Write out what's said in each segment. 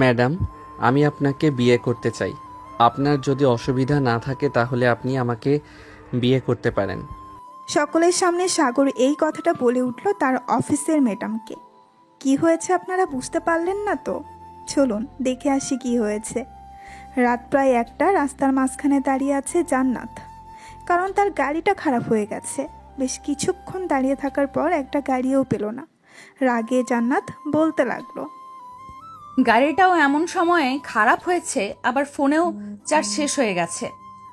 Madam, আমি আপনাকে বিয়ে করতে চাই। আপনার যদি অসুবিধা না থাকে তাহলে আপনি আমাকে বিয়ে করতে পারেন। সকলের সামনে সাগর এই কথাটা বলে উঠল তার অফিসের ম্যাডামকে। কি হয়েছে আপনারা বুঝতে পারলেন না তো? চলুন দেখে আসি কি হয়েছে। রাত প্রায় 1টা, রাস্তার মাঝখানে দাঁড়িয়ে আছে জান্নাত। কারণ তার গাড়িটা খারাপ হয়ে গেছে। বেশ কিছুক্ষণ দাঁড়িয়ে থাকার পর একটা গাড়িও পেল না। রাগে জান্নাত বলতে লাগলো, গাড়িটাও এমন সময়ে খারাপ হয়েছে, আবার ফোনেও চার্জ শেষ হয়ে গেছে।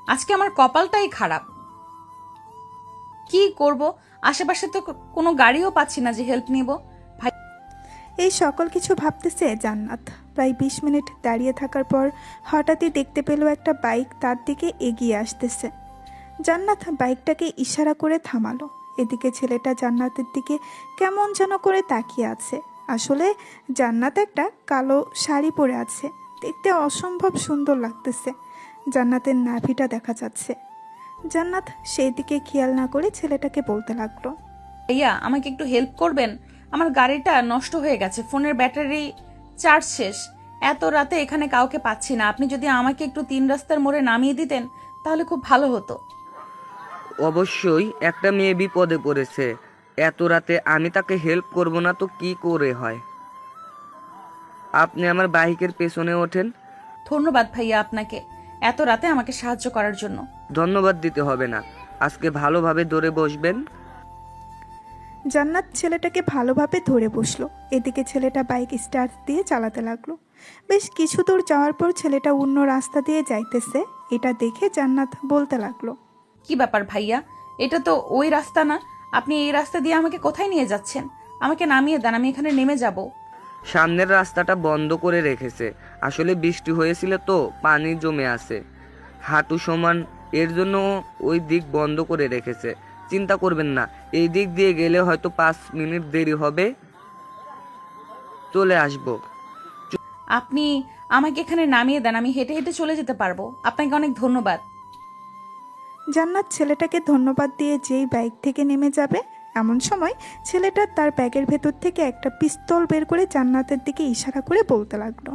আজকে আমার কপালটাই খারাপ। কি করব, আশেপাশে তো কোনো গাড়িও পাচ্ছি না যে হেল্প নিব। ভাই, এই সকল কিছু ভাবতেছে জান্নাত। প্রায় 20 মিনিট দাঁড়িয়ে থাকার পর হঠাৎই দেখতে পেল একটা বাইক তার দিকে এগিয়ে আসতেছে। জান্নাত বাইকটাকে ইশারা করে থামালো। এদিকে ছেলেটা জান্নাতের দিকে কেমন যেন করে তাকিয়ে আছে। আসলে জান্নাত একটা কালো শাড়ি পরে আছে, দেখতে অসম্ভব সুন্দর লাগতেছে। জান্নাতের নাভিটা দেখা যাচ্ছে। জান্নাত সেই দিকে খেয়াল না করে ছেলেটাকে বলতে লাগলো, ভাইয়া আমাকে একটু হেল্প করবেন? আমার গাড়িটা নষ্ট হয়ে গেছে, ফোনের ব্যাটারি চার্জ শেষ। এত রাতে এখানে কাউকে পাচ্ছি না। আপনি যদি আমাকে একটু 3 রাস্তার মোড়ে নামিয়ে দিতেন তাহলে খুব ভালো হতো। অবশ্যই, একটা মেয়ে বিপদে পড়েছে, এত রাতে আমি তাকে হেল্প করব না তো কি করে হয়। আপনি আমার বাইকের পেছনে ওঠেন। ধন্যবাদ ভাইয়া আপনাকে, এত রাতে আমাকে সাহায্য করার জন্য। ধন্যবাদ দিতে হবে না, আজকে ভালোভাবে ধরে বসবেন। জান্নাত ছেলেটাকে ভালোভাবে ধরে বসলো। এদিকে ছেলেটা বাইক স্টার্ট দিয়ে চালাতে লাগলো। বেশ কিছু দূর যাওয়ার পর ছেলেটা অন্য রাস্তা দিয়ে যাইতেছে। এটা দেখে জান্নাত বলতে লাগলো, কি ব্যাপার ভাইয়া, এটা তো ওই রাস্তা না। আপনি এই রাস্তা দিয়ে আমাকে কোথায় নিয়ে যাচ্ছেন? আমাকে নামিয়ে দেন, আমি এখানে নেমে যাব। সামনের রাস্তাটা বন্ধ করে রেখেছে, আসলে বৃষ্টি হয়েছিল তো পানি জমে আছে হাঁটু সমান, এর জন্য ওই দিক বন্ধ করে রেখেছে। চিন্তা করবেন না, এই দিক দিয়ে গেলে হয়তো 5 মিনিট দেরি হবে, চলে আসবো। আপনি আমাকে এখানে নামিয়ে দেন, আমি হেঁটে হেঁটে চলে যেতে পারবো। আপনাকে অনেক ধন্যবাদ। জান্নাত ছেলেটাকে ধন্যবাদ দিয়ে যেই বাইক থেকে নেমে যাবে, এমন সময় ছেলেটা তার ব্যাগের ভেতর থেকে একটা পিস্তল বের করে জান্নাতের দিকে ইশারা করে বলতে লাগলো,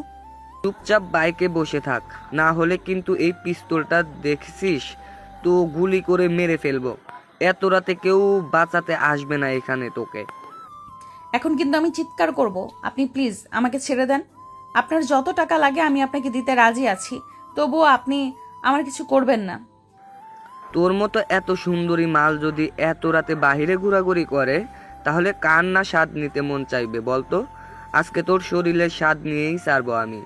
চুপচাপ বাইকে বসে থাক, না হলে কিন্তু এই পিস্তলটা দেখছিস তো গুলি করে মেরে ফেলবো। এত রাতে কেউ বাঁচাতে আসবে না এখানে তোকে। এখন কিন্তু আমি চিৎকার করব। আপনি প্লিজ আমাকে ছেড়ে দেন। আপনার যত টাকা লাগে আমি আপনাকে দিতে রাজি আছি, তবুও আপনি আমার কিছু করবেন না। তোর মতো এত সুন্দরী মাল যদি এত রাতে বাহিরে ঘোরাঘুরি করে তাহলে কার না স্বাদ নিতে মন চাইবে বলতো। আজকে তোর শরীরের স্বাদ নিয়েই ছাড়বো আমি।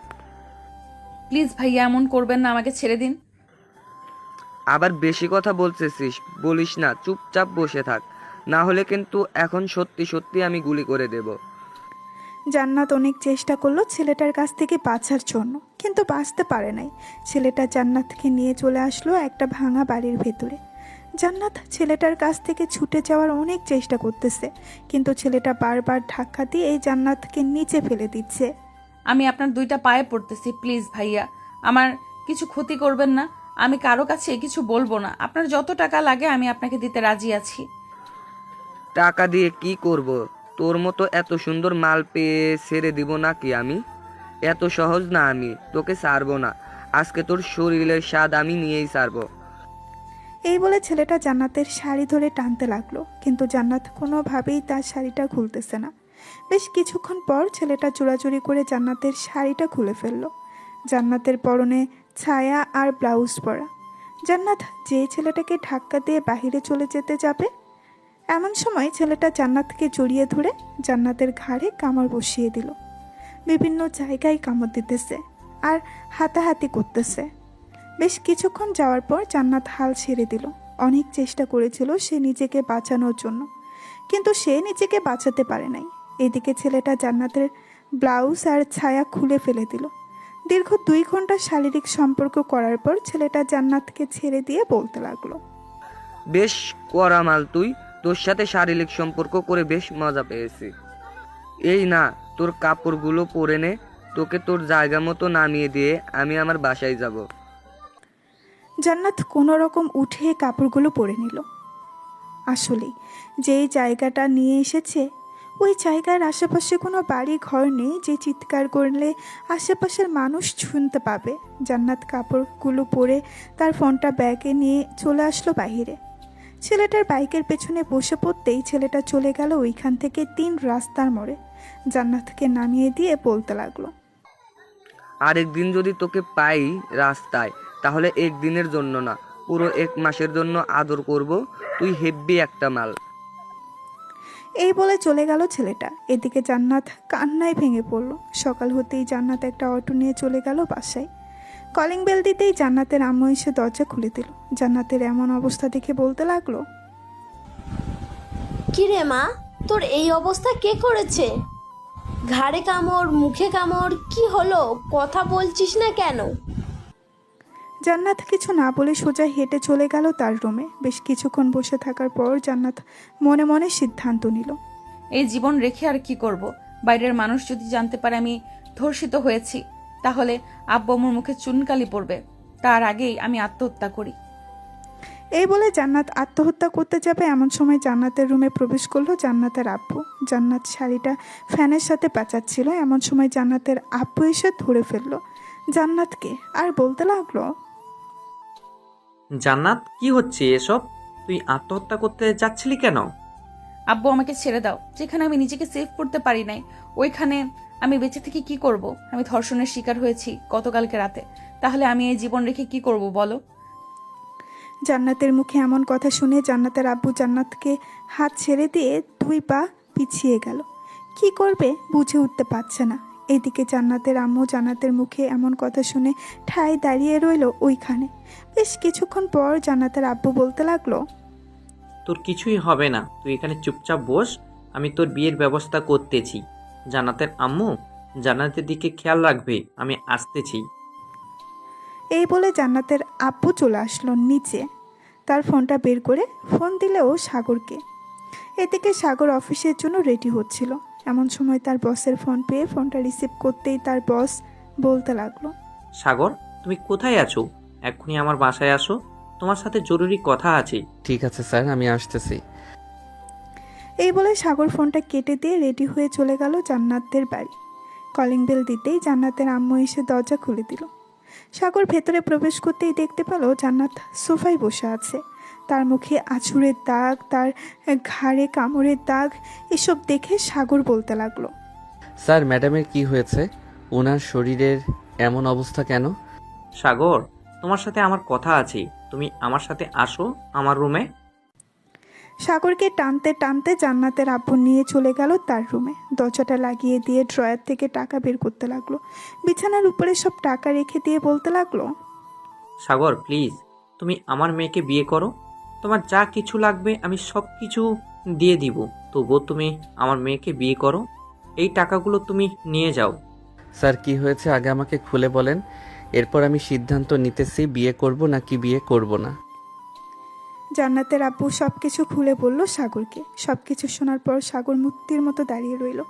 প্লিজ ভাইয়া এমন করবেন না, আমাকে ছেড়ে দিন। আবার বেশি কথা বলতেছিস, বলিস না, চুপচাপ বসে থাক, না হলে কিন্তু এখন সত্যি সত্যি আমি গুলি করে দেব। জান্নাত অনেক চেষ্টা করলো ছেলেটার কাছ থেকে বাঁচার জন্য, কিন্তু বাঁচতে পারে নাই। ছেলেটা জান্নাতকে নিয়ে চলে আসলো একটা ভাঙা বাড়ির ভেতরে। জান্নাত ছেলেটার কাছ থেকে ছুটে যাওয়ার অনেক চেষ্টা করতেছে, কিন্তু ছেলেটা বারবার ধাক্কা দিয়ে এই জান্নাতকে নিচে ফেলে দিচ্ছে। আমি আপনার 2টা পায়ে পড়তেছি, প্লিজ ভাইয়া আমার কিছু ক্ষতি করবেন না। আমি কারো কাছে কিছু বলবো না। আপনার যত টাকা লাগে আমি আপনাকে দিতে রাজি আছি। টাকা দিয়ে কি করব? তোর মতো এত সুন্দর মাল পেয়ে ছেড়ে দিব নাকি আমি? এত সহজ না, আমি তোকে ছাড়বো না। আজকে তোর শরীরের স্বাদ আমি নিয়েই ছাড়বো। এই বলে ছেলেটা জান্নাতের শাড়ি ধরে টানতে লাগলো, কিন্তু জান্নাত কোনোভাবেই তার শাড়িটা খুলতেছে না। বেশ কিছুক্ষণ পর ছেলেটা চোরাচুরি করে জান্নাতের শাড়িটা খুলে ফেললো। জান্নাতের পরনে ছায়া আর ব্লাউজ পরা। জান্নাত যে ছেলেটাকে ধাক্কা দিয়ে বাহিরে চলে যেতে যাবে, এমন সময় ছেলেটা জান্নাতকে জড়িয়ে ধরে জান্নাতের ঘাড়ে কামড় বসিয়ে দিল। বিভিন্ন জায়গায় কামড় দিতেছে আর হাতাহাতি করতেছে। বেশ কিছুক্ষণ যাওয়ার পর জান্নাত হাল ছেড়ে দিল। অনেক চেষ্টা করেছিল সে নিজেকে বাঁচানোর জন্য, কিন্তু সে নিজেকে বাঁচাতে পারে নাই। এদিকে ছেলেটা জান্নাতের ব্লাউজ আর ছায়া খুলে ফেলে দিল। দীর্ঘ 2 ঘন্টা শারীরিক সম্পর্ক করার পর ছেলেটা জান্নাতকে ছেড়ে দিয়ে বলতে লাগলো, বেশ কড়া মাল তুই, তোর সাথে শারীরিক সম্পর্ক করে বেশ মজা পেয়েছি। এই না, তোর কাপড়গুলো পরে নে, তোকে তোর জায়গা মতো নামিয়ে দিয়ে আমি আমার বাসায় যাব। জান্নাত কোনো রকম উঠে কাপড়গুলো পরে নিল। আসলেই যেই জায়গাটা নিয়ে এসেছে ওই জায়গার আশেপাশে কোনো বাড়ি ঘর নেই যে চিৎকার করলে আশেপাশের মানুষ শুনতে পাবে। জান্নাত কাপড়গুলো পরে তার ফোনটা ব্যাগে নিয়ে চলে আসলো বাইরে। ছেলেটার বাইকের পেছনে বসে পড়তেই ছেলেটা চলে গেল ওইখান থেকে 3 রাস্তার মোড়ে। জান্নাতকে নামিয়ে দিয়ে বলতে লাগলো, আরেকদিন যদি তোকে পাই রাস্তায়, তাহলে একদিনের জন্য না, পুরো 1 মাসের জন্য আদর করব। তুই হেব্বি একটা মাল। এই বলে চলে গেল ছেলেটা। এদিকে জান্নাত কান্নায় ভেঙে পড়ল। সকাল হতেই জান্নাত একটা অটো নিয়ে চলে গেল বাসায়। কলিং বেল দিতেই জান্নাতের আম্মু এসে দরজা খুলে দিল। জান্নাতের এমন অবস্থা দেখে বলতে লাগলো, কি রে মা, তোর এই অবস্থা কে করেছে? ঘাড়ে কামড়, মুখে কামড়, কি হলো? কথা বলছিস না কেন? জান্নাত কিছু না বলে সোজা হেঁটে চলে গেল তার রুমে। বেশ কিছুক্ষণ বসে থাকার পর জান্নাত মনে মনে সিদ্ধান্ত নিল, এই জীবন রেখে আর কি করব? বাইরের মানুষ যদি জানতে পারে আমি ধর্ষিত হয়েছি, তাহলে আব্বু আম্মুর মুখে চুনকালি পড়বে। তার আগেই আমি আত্মহত্যা করি। এই বলে জান্নাত আত্মহত্যা করতে যাবে এমন সময় জান্নাতের রুমে প্রবেশ করলো জান্নাতের আব্বু। জান্নাত শাড়িটা ফ্যানের সাথে পেঁচাচ্ছিল। এমন সময় জান্নাতের আব্বু এসে ধরে ফেললো জান্নাতকে আর বলতে লাগলো, জান্নাত, কি হচ্ছে এসব? তুই আত্মহত্যা করতে যাচ্ছিলি কেন? আব্বু আমাকে ছেড়ে দাও। যেখানে আমি নিজেকে সেভ করতে পারি নাই, ওইখানে আমি বেঁচে থেকে কি করব? আমি ধর্ষণের শিকার হয়েছি গতকালকে রাতে। তাহলে আমি এই জীবন রেখে কি করব বলো? জান্নাতের মুখে এমন কথা শুনে জান্নাতের আব্বু জান্নাতকে হাত ছেড়ে দিয়ে 2 পা পিছিয়ে গেল। কি করবে বুঝে উঠতে পারছে না। এদিকে জান্নাতের আম্মু জান্নাতের মুখে এমন কথা শুনে ঠায় দাঁড়িয়ে রইল ওইখানে। বেশ কিছুক্ষণ পর জান্নাতের আব্বু বলতে লাগলো, তোর কিছুই হবে না, তুই এখানে চুপচাপ বস, আমি তোর বিয়ের ব্যবস্থা করতেছি। জান্নাতের আম্মু, জান্নাতের দিকে খেয়াল রাখবে, আমি আসতেছি। এই বলে জান্নাতের আব্বু চলে আসলো নিচে। তার ফোনটা বের করে ফোন দিলেও সাগরকে। এদিকে সাগর অফিসের জন্য রেডি হচ্ছিল। এমন সময় তার বসের ফোন পেয়ে ফোনটা রিসিভ করতেই তার বস বলতে লাগলো, সাগর, তুমি কোথায় আছো? এক্ষুনি আমার বাসায় আসো, তোমার সাথে জরুরি কথা আছে। ঠিক আছে স্যার, আমি আসতেছি। এই বলে সাগর ফোনটা কেটে দিয়ে রেডি হয়ে চলে গেল জান্নাতের বাড়ি। কলিং বেল দিতেই জান্নাতের আম্মু এসে দরজা খুলে দিল। সাগর ভেতরে প্রবেশ করতেই দেখতে পেল জান্নাত সোফায় বসে আছে। তার মুখে আঁচড়ের দাগ, তার ঘাড়ে কামড়ের দাগ। এসব দেখে সাগর বলতে লাগলো, স্যার, ম্যাডামের কি হয়েছে? ওনার শরীরের এমন অবস্থা কেন? সাগর, তোমার সাথে আমার কথা আছে, তুমি আমার সাথে আসো আমার রুমে। সাগরকে টানতে টানতে জান্নাতের আব্বু নিয়ে চলে গেল তার রুমে। দরজাটা লাগিয়ে দিয়ে ড্রয়ার থেকে টাকা বের করতে লাগলো। বিছানার উপরে সব টাকা রেখে দিয়ে বলতে লাগলো, সাগর প্লিজ, তুমি আমার মেয়েকে বিয়ে করো। তোমার যা কিছু লাগবে আমি সব কিছু দিয়ে দিব, তবুও তুমি আমার মেয়েকে বিয়ে করো। এই টাকাগুলো তুমি নিয়ে যাও। স্যার, কি হয়েছে আগে আমাকে খুলে বলেন, এরপর আমি সিদ্ধান্ত নিতেছি বিয়ে করব নাকি বিয়ে করব না। জান্নাতের আব্বু সব কিছু খুলে বলল সাগরকে। সব কিছু শোনার পর সাগর মূর্তির মতো দাঁড়িয়ে রইল।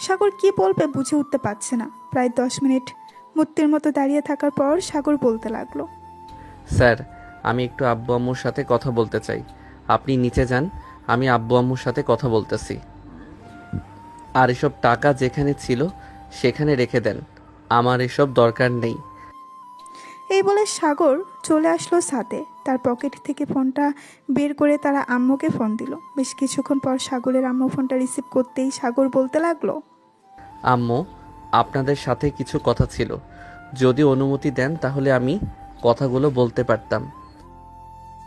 সাগর কি বলবে বুঝে উঠতে পারছে না। প্রায় 10 মিনিট মূর্তির মতো দাঁড়িয়ে থাকার পর সাগর বলতে লাগলো, স্যার, আমি একটু আব্বু আম্মুর সাথে কথা বলতে চাই। আপনি নিচে যান, আমি আব্বু আম্মুর সাথে কথা বলতেছি। আর এসব টাকা যেখানে ছিল সেখানে রেখে দেন, আমার এসব দরকার নেই। এই বলে সাগর চলে আসলো ছাদে। তার পকেট থেকে ফোনটা বের করে তারা আম্মুকে ফোন দিল। বেশ কিছুক্ষণ পর সাগরের আম্মু ফোনটা রিসিভ করতেই সাগর বলতে লাগলো, আম্মু, আপনাদের সাথে কিছু কথা ছিল। যদি অনুমতি দেন তাহলে আমি কথাগুলো বলতে পারতাম।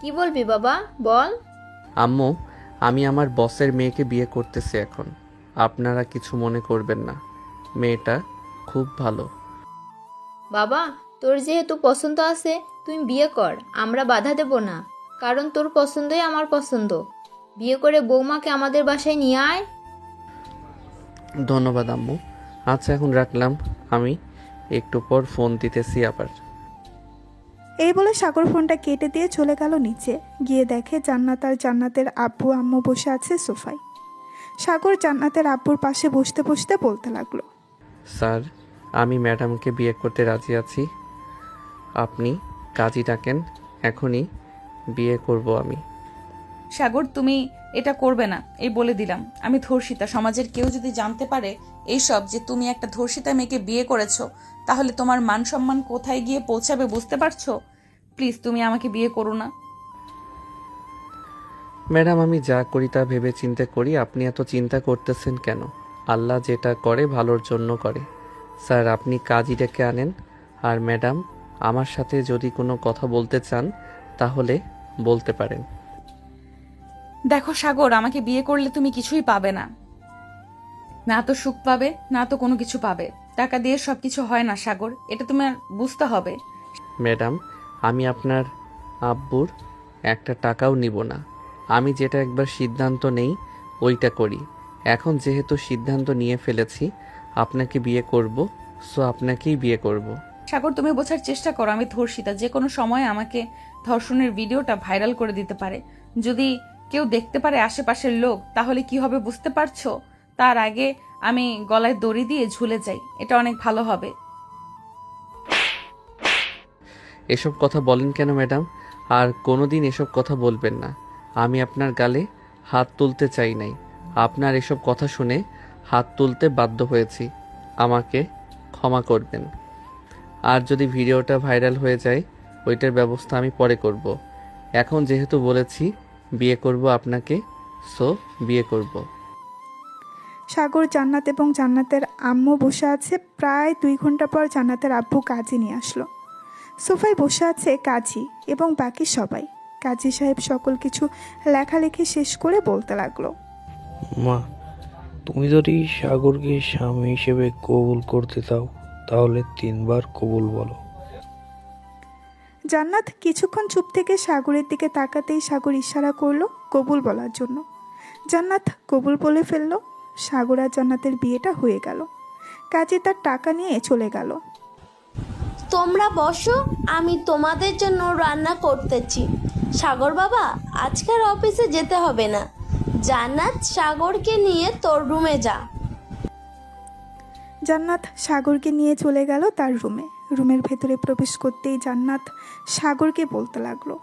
কি বলবি বাবা, বল। আম্মু, আমি আমার বসের মেয়েকে বিয়ে করতেছি এখন। আপনারা কিছু মনে করবেন না, মেয়েটা খুব ভালো। বাবা, তোর যেহেতু পছন্দ আছে তুই বিয়ে কর, আমরা বাধা দেব না, কারণ তোর পছন্দই আমার পছন্দ। বিয়ে করে বৌমাকে আমাদের বাসায় নিয়ে আয়। ধন্যবাদ আম্মু। আচ্ছা, এখন রাখলাম, আমি একটু পর ফোন দিতেছি আবার। এই বলে সাগর ফোনটা কেটে দিয়ে চলে গেল নিচে। গিয়ে দেখে জান্নাত আর জান্নাতের আব্বু আম্মু বসে আছে সোফায়। সাগর জান্নাতের আব্বুর পাশে বসতে বসতে বলতে লাগলো, স্যার, আমি ম্যাডামকে বিয়ে করতে রাজি আছি। আপনি কাজী ডাকেন, এখনই বিয়ে করব আমি। সাগর তুমি এটা করবে না, এই বলে দিলাম। আমি ধর্ষিতা। সমাজের কেউ যদি জানতে পারে এইসব, যে তুমি একটা ধর্ষিতা মেয়েকে বিয়ে করেছো, তাহলে তোমার মান সম্মান কোথায় গিয়ে পৌঁছাবে বুঝতে পারছো? প্লিজ তুমি আমাকে বিয়ে করো না। ম্যাডাম, আমি যা করি তা ভেবে চিন্তে করি, আপনি এত চিন্তা করতেছেন কেন? আল্লাহ যেটা করে ভালোর জন্য করে। স্যার, আপনি কাজই ডেকে আনেন। আর ম্যাডাম, আমার সাথে যদি কোনো কথা বলতে চান তাহলে বলতে পারেন। দেখো সাগর, আমাকে বিয়ে করলে তুমি কিছুই পাবে না, না তো সুখ পাবে, না তো কোনো কিছু পাবে। টাকা দিয়ে সবকিছু হয় না সাগর, এটা তোমার বুঝতে হবে। ম্যাডাম, আমি আপনার আব্বুর একটা টাকাও নিব না। আমি যেটা একবার সিদ্ধান্ত নেই ওইটা করি। এখন যেহেতু সিদ্ধান্ত নিয়ে ফেলেছি আপনাকে বিয়ে করব, সো আপনাকেই বিয়ে করব। সাগর, তুমি বোঝার চেষ্টা করো, আমি ধর্ষিতা। যে কোনো সময় আমাকে ধর্ষণের ভিডিওটা ভাইরাল করে দিতে পারে। যদি কেউ দেখতে পারে আশেপাশের লোক, তাহলে কি হবে বুঝতে পারছো? তার আগে আমি গলায় দড়ি দিয়ে ঝুলে যাই, এটা অনেক ভালো হবে। এসব কথা বলেন কেন ম্যাডাম? আর কোনোদিন এসব কথা বলবেন না। আমি আপনার গালে হাত তুলতে চাই নাই, আপনার এসব কথা শুনে হাত তুলতে বাধ্য হয়েছি। আমাকে ক্ষমা করবেন। আর যদি ভিডিওটা ভাইরাল হয়ে যায় ওইটার ব্যবস্থা আমি পরে করব। এখন যেহেতু বলেছি বিয়ে করব আপনাকে, সো বিয়ে করব। সাগর, জান্নাত এবং জান্নাতের আম্মু বসে আছে। প্রায় 2 ঘন্টা পর জান্নাতের আব্বু কাজী নিয়ে আসলো। সোফায় বসে আছে কাজী এবং বাকি সবাই। কাজী সাহেব সকল কিছু লেখালেখি শেষ করে বলতে লাগলো, মা, তুমি যদি সাগরকে স্বামী হিসেবে কবুল করতে চাও তাহলে 3 বার কবুল বলো। জান্নাত কিছুক্ষণ চুপ থেকে সাগরের দিকে তাকাতেই সাগর ইশারা করলো কবুল বলার জন্য। জান্নাত কবুল বলে ফেললো। সাগর আর জান্নাতের বিয়েটা হয়ে গেল। কাজী তার টাকা নিয়ে চলে গেল। তোমরা বসো, আমি তোমাদের জন্য রান্না করতেছি। সাগর বাবা, আজকের অফিসে যেতে হবে না। জান্নাত, সাগরকে নিয়ে তোর রুমে যা। জান্নাত সাগরকে নিয়ে চলে গেল তার রুমে। রুমের ভেতরে প্রবেশ করতেই জান্নাত সাগরকে বলতে লাগলো,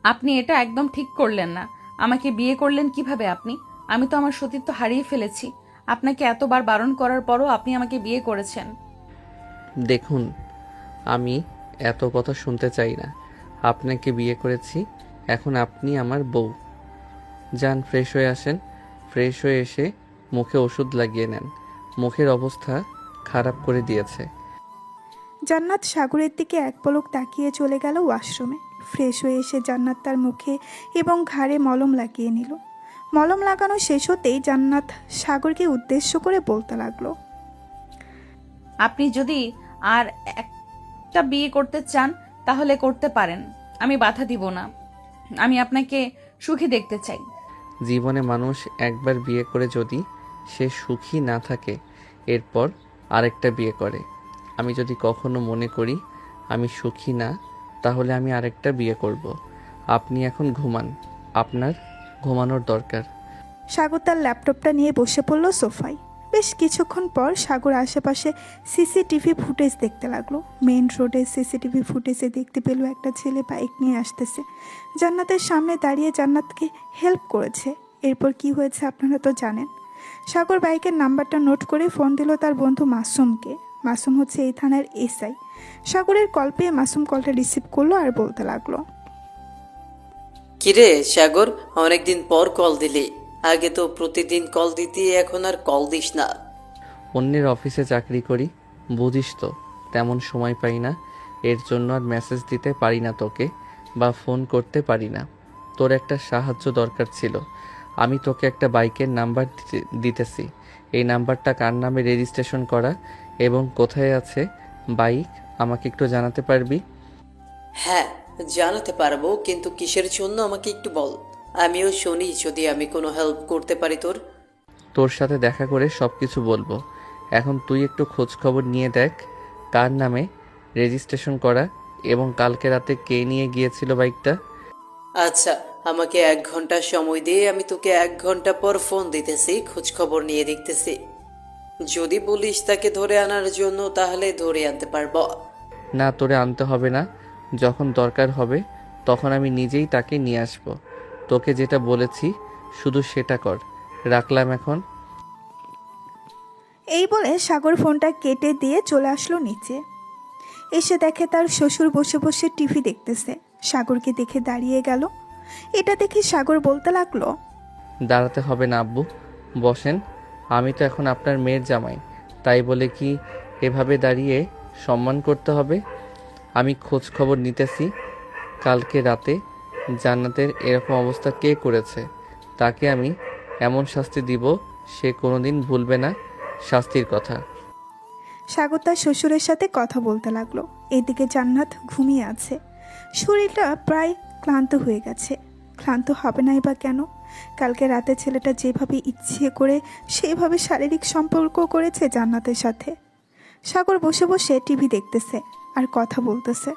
আপনি এটা একদম ঠিক করলেন না। আমাকে বিয়ে করলেন কিভাবে আপনি? আমি তো আমার সতীত্ব হারিয়ে ফেলেছি। আপনাকে এতবার বারণ করার পরও আপনি আমাকে বিয়ে করেছেন। দেখুন, আমি এত কথা শুনতে চাই না। আপনাকে বিয়ে করেছি, এখন আপনি আমার বউ। যান, ফ্রেশ হয়ে আসেন। ফ্রেশ হয়ে এসে মুখে ওষুধ লাগিয়ে নেন, মুখের অবস্থা খারাপ করে দিয়েছে। জান্নাত সাগরের দিকে এক পলক তাকিয়ে চলে গেল ওয়াশরুমে। ফ্রেশ হয়ে এসে জান্নাত তার মুখে এবং ঘাড়ে মলম লাগিয়ে নিল। মলম লাগানো শেষ হতেই জান্নাত সাগরকে উদ্দেশ্য করে বলতে লাগলো, আপনি যদি আর একটা বিয়ে করতে চান তাহলে করতে পারেন, আমি বাধা দিব না। আমি আপনাকে সুখী দেখতে চাই। জীবনে মানুষ একবার বিয়ে করে যদি সে সুখী না থাকে এরপর আরেকটা বিয়ে করে। আমি যদি কখনো মনে করি আমি সুখী না, তাহলে আমি আরেকটা বিয়ে করব। আপনি এখন ঘুমান, আপনার ঘুমানোর দরকার। সাগর তার ল্যাপটপটা নিয়ে বসে পড়ল সোফায়। বেশ কিছুক্ষণ পর সাগর আশেপাশে সিসিটিভি ফুটেজ দেখতে লাগলো। মেইন রোডে সিসিটিভি ফুটেজে দেখতে পেল একটা ছেলে বাইক নিয়ে আসতেছে। জান্নাতের সামনে দাঁড়িয়ে জান্নাতকে হেল্প করেছে। এরপর কি হয়েছে আপনারা তো জানেন। সাগর বাইকের নাম্বারটা নোট করে ফোন দিল তার বন্ধু মাসুমকে। মাসুম হচ্ছে এই থানার এসআই। সাগরের কল পেয়ে মাসুম কলটা রিসিভ করলো আর বলতে লাগলো, কিরে সাগর, অনেকদিন পর কল দিলি। আগে তো প্রতিদিন কল দিতি, এখন আর কল দিস না। অন্যের অফিসে চাকরি করি, বুঝিস তো, তেমন সময় পাই না। এর জন্য আর মেসেজ দিতে পারি না তোকে, বা ফোন করতে পারি না। তোর একটা সাহায্য দরকার ছিল। আমি তোকে একটা বাইকের নাম্বার দিতেছি। এই নাম্বারটা কার নামে রেজিস্ট্রেশন করা এবং কোথায় আছে বাইক আমাকে একটু জানাতে পারবি? হ্যাঁ, জানাতে পারবো, কিন্তু কিসের জন্য আমাকে একটু বল। আমিও শুনি যদি আমি কোনো হেল্প করতে পারি তোর। তোর সাথে দেখা করে সব কিছু বলবো। এখন তুই একটু খোঁজ খবর নিয়ে দেখ কার নামে রেজিস্ট্রেশন করা এবং কালকে রাতে কে নিয়ে গিয়েছিল বাইকটা। আচ্ছা, আমাকে 1 ঘন্টা সময় দিয়ে আমি তোকে 1 ঘন্টা পর ফোন দিতেছি, খোঁজ খবর নিয়ে দেখতেছি। যদি বলিস তাকে ধরে আনার জন্য তাহলে ধরে আনতে পারবো। না, তোরে আনতে হবে না। যখন দরকার হবে তখন আমি নিজেই তাকে নিয়ে আসব। তোকে যেটা বলেছি শুধু সেটা কর। রাখলাম এখন। এই বলে সাগর ফোনটা কেটে দিয়ে চলে আসলো নিচে। এসে দেখে তার শ্বশুর বসে বসে টিভি দেখতেছে। সাগরকে দেখে দাঁড়িয়ে গেল। এটা দেখে সাগর বলতে লাগলো, দাঁড়াতে হবে না আব্বু, বসেন। আমি তো এখন আপনার মেয়ের জামাই, তাই বলে কি এভাবে দাঁড়িয়ে সম্মান করতে হবে? আমি খোঁজ খবর নিতেছি কালকে রাতে জান্নাতের এরকম অবস্থা কে করেছে। তাকে আমি এমন শাস্তি দিব সে কোনোদিন ভুলবে না শাস্তির কথা। সাগর তার শ্বশুরের সাথে কথা বলতে লাগলো। এদিকে জান্নাত ঘুমিয়ে আছে। শরীরটা প্রায় ক্লান্ত হয়ে গেছে। ক্লান্ত হবে নাই বা কেন? কালকে রাতে ছেলেটা যেভাবে ইচ্ছে করে সেভাবে শারীরিক সম্পর্ক করেছে জান্নাতের সাথে। সাগর বসে বসে টিভি দেখতেছে আর কথা বলতেছে।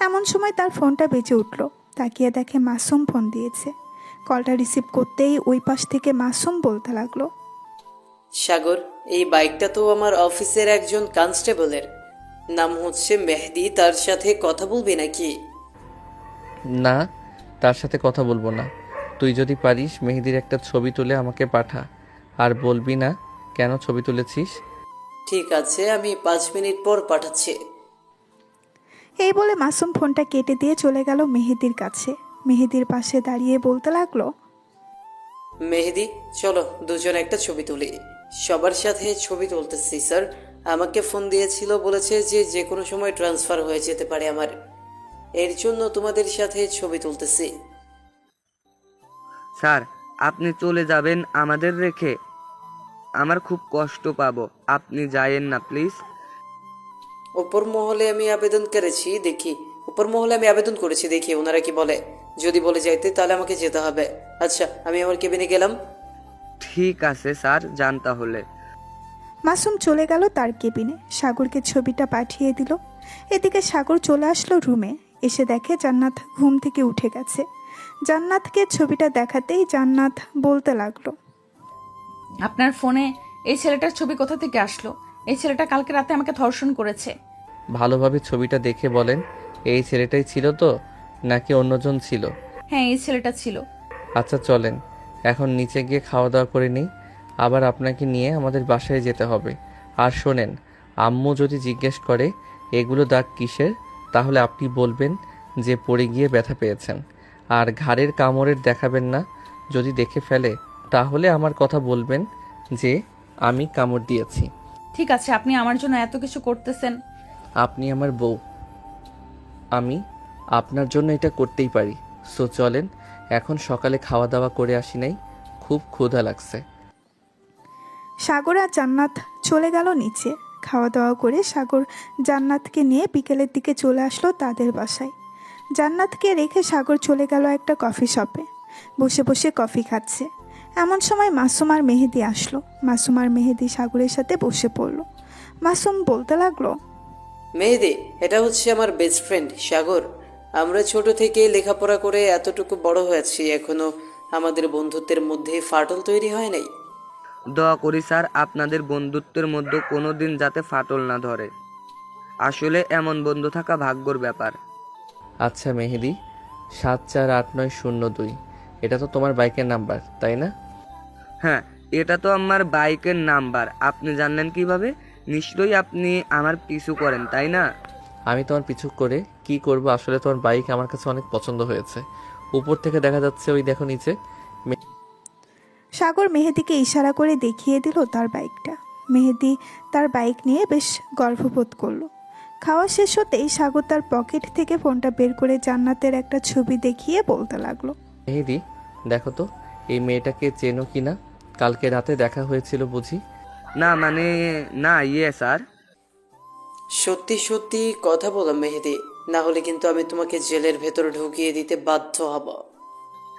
এমন সময় তার ফোনটা বেজে উঠল। তাকিয়ে দেখে মাসুম ফোন দিয়েছে। কলটা রিসিভ করতেই ওই পাশ থেকে মাসুম বলতে লাগলো, সাগর, এই বাইকটা তো আমার অফিসের একজন কনস্টেবলের, নাম হচ্ছে মেহেদি। তার সাথে কথা বলবি নাকি? না, তার সাথে কথা বলবো না। তুই যদি পারিস মেহেদির একটা ছবি তুলে আমাকে পাঠা, আর বলবি না কেন ছবি তুলেছিস। ঠিক আছে, আমি 5 মিনিট পর পাঠাচ্ছি। এই বলে মাসুম ফোনটা কেটে দিয়ে চলে গেল মেহেদির কাছে। মেহেদির পাশে দাঁড়িয়ে বলতে লাগলো, মেহেদি, চলো দুজন একটা ছবি তুলি। সবার সাথে ছবি তুলতেছি স্যার। আমাকে ফোন দিয়েছিল, বলেছে যে যে কোনো সময় ট্রান্সফার হয়ে যেতে পারে আমার, এর জন্য তোমাদের সাথে ছবি তুলতেছি। স্যার, আপনি চলে যাবেন আমাদের রেখে? আমার খুব কষ্ট পাবো, আপনি যায়েন না প্লিজ। উপর মহলে আমি আবেদন করেছি, দেখি ওনারা কি বলে। যদি বলে যাইতে তাহলে আমাকে যেতে হবে। আচ্ছা, আমি আমার কেবিনে গেলাম। ঠিক আছে স্যার, যান তাহলে। মাসুম চলে গেল তার কেবিনে। সাগরকে ছবিটা পাঠিয়ে দিল। এদিকে সাগর চলে আসলো রুমে। এসে দেখে জান্নাত ঘুম থেকে উঠে গেছে। জান্নাতকে ছবিটা দেখাতেই জান্নাত বলতে লাগলো, আপনার ফোনে এই ছেলেটার ছবি কোথা থেকে আসলো? এই ছেলেটা কালকে রাতে আমাকে ধর্ষণ করেছে। ভালোভাবে ছবিটা দেখে বলেন, এই ছেলেটাই ছিল তো নাকি অন্যজন ছিল? হ্যাঁ, এই ছেলেটা ছিল। আচ্ছা চলেন এখন নিচে গিয়ে খাওয়া দাওয়া করে নিই, আবার আপনাকে নিয়ে আমাদের বাসায় যেতে হবে। আর শোনেন, আম্মু যদি জিজ্ঞেস করে এগুলো দাগ কিসের, তাহলে আপনি বলবেন যে পড়ে গিয়ে ব্যথা পেয়েছেন। আর ঘাড়ের কামড়ের দেখাবেন না। যদি দেখে ফেলে তাহলে আমার কথা বলবেন যে আমি কামড় দিয়েছি। ঠিক আছে, আপনি আমার জন্য এত কিছু করতেছেন। আপনি আমার বউ, আমি আপনার জন্য এটা করতেই পারি। সো চলেন, এখন সকালে খাওয়া দাওয়া করে আসি নাই, খুব ক্ষুধা লাগছে। সাগর আর জান্নাত চলে গেল নিচে। খাওয়া দাওয়া করে সাগর জান্নাতকে নিয়ে বিকেলের দিকে চলে আসলো তাদের বাসায়। জান্নাতকে রেখে সাগর চলে গেল একটা কফি শপে। বসে বসে কফি খাচ্ছে। এমন সময় মাসুম আর মেহেদি আসলো। মাসুম আর মেহেদি সাগরের সাথে বসে পড়লো। মাসুম বলতে লাগলো, মেহেদি, এটা হচ্ছে আমার বেস্ট ফ্রেন্ড সাগর। আমরা ছোট থেকে লেখাপড়া করে এতটুকু বড় হয়েছি, এখনো আমাদের বন্ধুত্বের মধ্যে ফাটল তৈরি হয় নাই। দোয়া করি স্যার, আপনাদের বন্ধুত্বের মধ্যে কোনো দিন যাতে ফাটল না ধরে। আসলে এমন বন্ধু থাকা ভাগ্যর ব্যাপার। আচ্ছা মেহেদি, 748902, এটা তো তোমার বাইকের নাম্বার তাই না? হ্যাঁ, এটা তো আমার বাইকের নাম্বার। আপনি জানলেন কিভাবে? নিশ্চয়ই আপনি আমার পিছু করেন, তাই না? আমি তোমার পিছু করে কি করব? আসলে তোমার বাইক আমার কাছে অনেক পছন্দ হয়েছে। উপর থেকে দেখা যাচ্ছে, ওই দেখো নিচে। সাগর মেহেদিকে ইশারা করে দেখিয়ে দিল তার বাইকটা। মেহেদি তার বাইক নিয়ে বেশ গর্ববোধ করলো। খাওয়া শেষ হতেই সাগর তার পকেট থেকে ফোনটা বের করে জান্নাতের একটা ছবি দেখিয়ে বলতে লাগলো, মেহেদি, দেখো তো এই মেয়েটাকে চেনো কি না? কালকে রাতে দেখা হয়েছিল বুঝি? না মানে, না স্যার। সত্যি সত্যি কথা বলো মেহেদি, না হলে কিন্তু আমি তোমাকে জেলের ভেতর ঢুকিয়ে দিতে বাধ্য হব।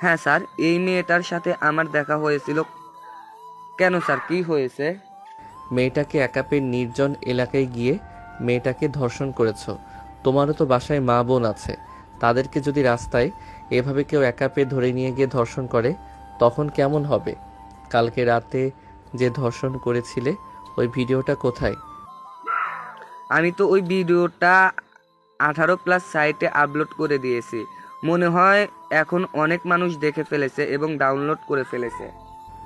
হ্যাঁ স্যার, এই মেয়েটার সাথে আমার দেখা হয়েছিল। কেন স্যার, কি হয়েছে? মেয়েটাকে একা পেয়ে নির্জন এলাকায় গিয়ে মেয়েটাকে ধর্ষণ করেছো। তোমারও তো বাসায় মা বোন আছে, তাদেরকে যদি রাস্তায় এভাবে কেউ একা পেয়ে ধরে নিয়ে গিয়ে ধর্ষণ করে তখন কেমন হবে? কালকে রাতে যে ধর্ষণ করেছিলে ওই ভিডিওটা কোথায়? আমি তো ওই ভিডিওটা 18+ সাইটে আপলোড করে দিয়েছি। মনে হয় এখন অনেক মানুষ দেখে ফেলেছে এবং ডাউনলোড করে ফেলেছে।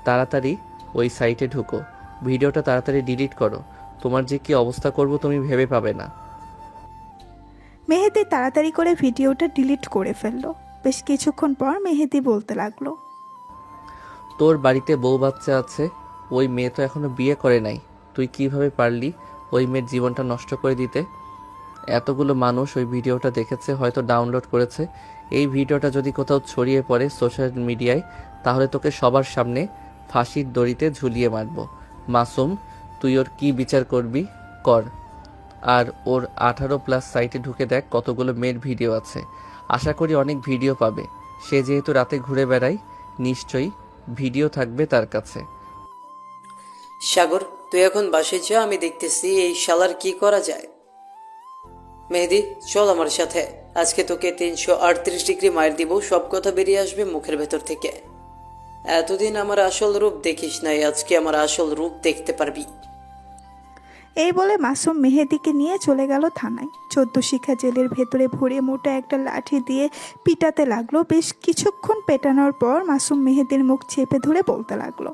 তাড়াতাড়ি ওই সাইটে ঢুকো, ভিডিওটা তাড়াতাড়ি ডিলিট করো। তোমার যে কি অবস্থা করব তুমি ভেবে পাবে না। মেহেদি তাড়াতাড়ি করে ভিডিওটা ডিলিট করে ফেললো। বেশ কিছুক্ষণ পর মেহেদি বলতে লাগলো, তোর বাড়িতে বউ বাচ্চা আছে, ওই মেয়ে তো এখনো বিয়ে করে নাই। তুই কিভাবে পারলি ওই মেয়ের জীবনটা নষ্ট করে দিতে? এতগুলো মানুষ ওই ভিডিওটা দেখেছে, হয়তো ডাউনলোড করেছে। এই ভিডিওটা যদি কোথাও ছড়িয়ে পড়ে সোশ্যাল মিডিয়ায়, তাহলে তোকে সবার সামনে ফাঁসির দড়িতে ঝুলিয়ে মারবো। মাসুম, তুই ওর কি বিচার করবি কর। আর ওর 18+ সাইটে ঢুকে দেখ কতগুলো মেয়ের ভিডিও আছে। আশা করি অনেক ভিডিও পাবে। সে যেহেতু রাতে ঘুরে বেড়ায়, নিশ্চয়ই ভিডিও থাকবে তার কাছে। সাগর, তুই এখন বাসে যা, আমি দেখতেছি এই শালার কি করা যায়। মেহেদি, চল আমার সাথে। আজকে তোকে 338 ডিগ্রি মার দিব, সব কথা বেরিয়ে আসবে মুখের ভেতর থেকে। এতদিন আমার আসল রূপ দেখিস নাই, আজকে আমার আসল রূপ দেখতে পারবি। এই বলে মাসুম মেহেদিকে নিয়ে চলে গেল থানায়। 14 শিখা জেলের ভেতরে ভরে মোটা একটা লাঠি দিয়ে পিটাতে লাগলো। বেশ কিছুক্ষণ পেটানোর পর মাসুম মেহেদির মুখ চেপে ধরে বলতে লাগলো,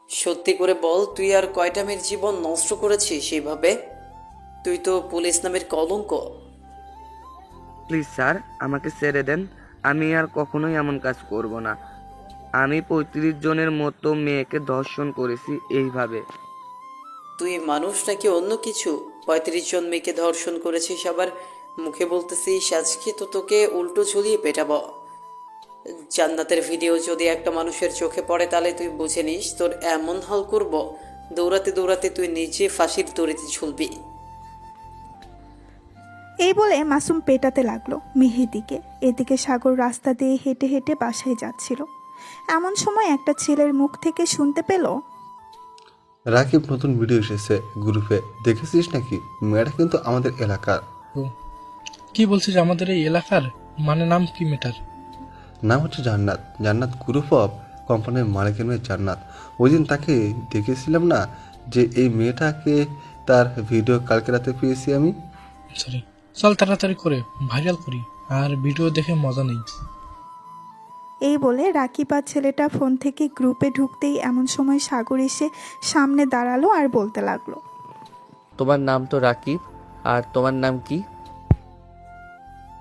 সত্যি করে বল, তুই আর কয়টা মেয়ের জীবন নষ্ট করেছিস সেইভাবে? তুই তো পুলিশ নামের কলঙ্ক। প্লিজ স্যার, আমাকে ছেড়ে দেন। আমি আর কখনোই এমন কাজ করব না। আমি 35 জনের মতো মেয়েকে ধর্ষণ করেছি এইভাবে। তুই মানুষ নাকি অন্য কিছু? 35 জন মেয়েকে ধর্ষণ করেছিস, আবার মুখে বলতেছিস আজকে তো তোকে উল্টো ঝুলিয়ে পেটাবো। জান্নাতের ভিডিও যদি একটা মানুষের চোখে পড়ে তাহলে তুই বুঝে নিস তোর এমন হাল করব, দৌড়াতে দৌড়াতে তুই নিজে ফাঁসির দড়িতে ঝুলবি। এই বলে মাসুম পেটাতে লাগলো মেহেদিকে। এদিকে সাগর রাস্তা দিয়ে হেঁটে হেঁটে বাসায় যাচ্ছিল। এমন সময় একটা ছেলের মুখ থেকে শুনতে পেল, রাকিব নতুন ভিডিও এসেছে গ্রুপে, দেখেছিস নাকি? মেয়েটা কিন্তু আমাদের এলাকার। কি বলছিস আমাদের এই এলাকার? মানে নাম কি মেটার? নাম হচ্ছে জান্নাত। জান্নাত গ্রুপ অফ কোম্পানির মালিকের মেয়ে জান্নাত। ওই দিন তাকে দেখেছিলাম না, যে এই মেয়েটাকে, তার ভিডিও কালকে রাতে পেয়েছি আমি। সরি, চল তাড়াতাড়ি করে ভাইরাল করি, আর ভিডিও দেখে মজা নেই। এই বলে রাকিব আর ছেলেটা ফোন থেকে গ্রুপে ঢুকতেই এমন সময় সাগর এসে সামনে দাঁড়ালো আর বলতে লাগলো, তোমার নাম তো রাকিব, আর তোমার নাম কি?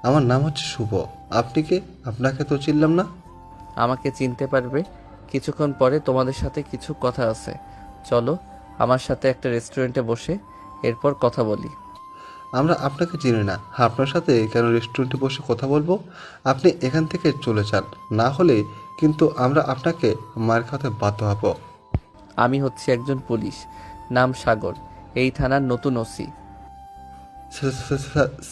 আমার নাম হচ্ছে শুভ। আপনি কে? আপনাকে তো চিনলাম না। আমাকে চিনতে পারবে কিছুক্ষণ পরে। তোমাদের সাথে কিছু কথা আছে, চলো আমার সাথে একটা রেস্টুরেন্টে বসে এরপর কথা বলি। আমরা আপনাকে চিনি না, আপনার সাথে কেন রেস্টুরেন্টে বসে কথা বলবো? আপনি এখান থেকে চলে যান, না হলে কিন্তু আমরা আপনাকে মার খাওয়াতে বাধ্য হব। আমি হচ্ছি একজন পুলিশ, নাম সাগর, এই থানার নতুন ওসি।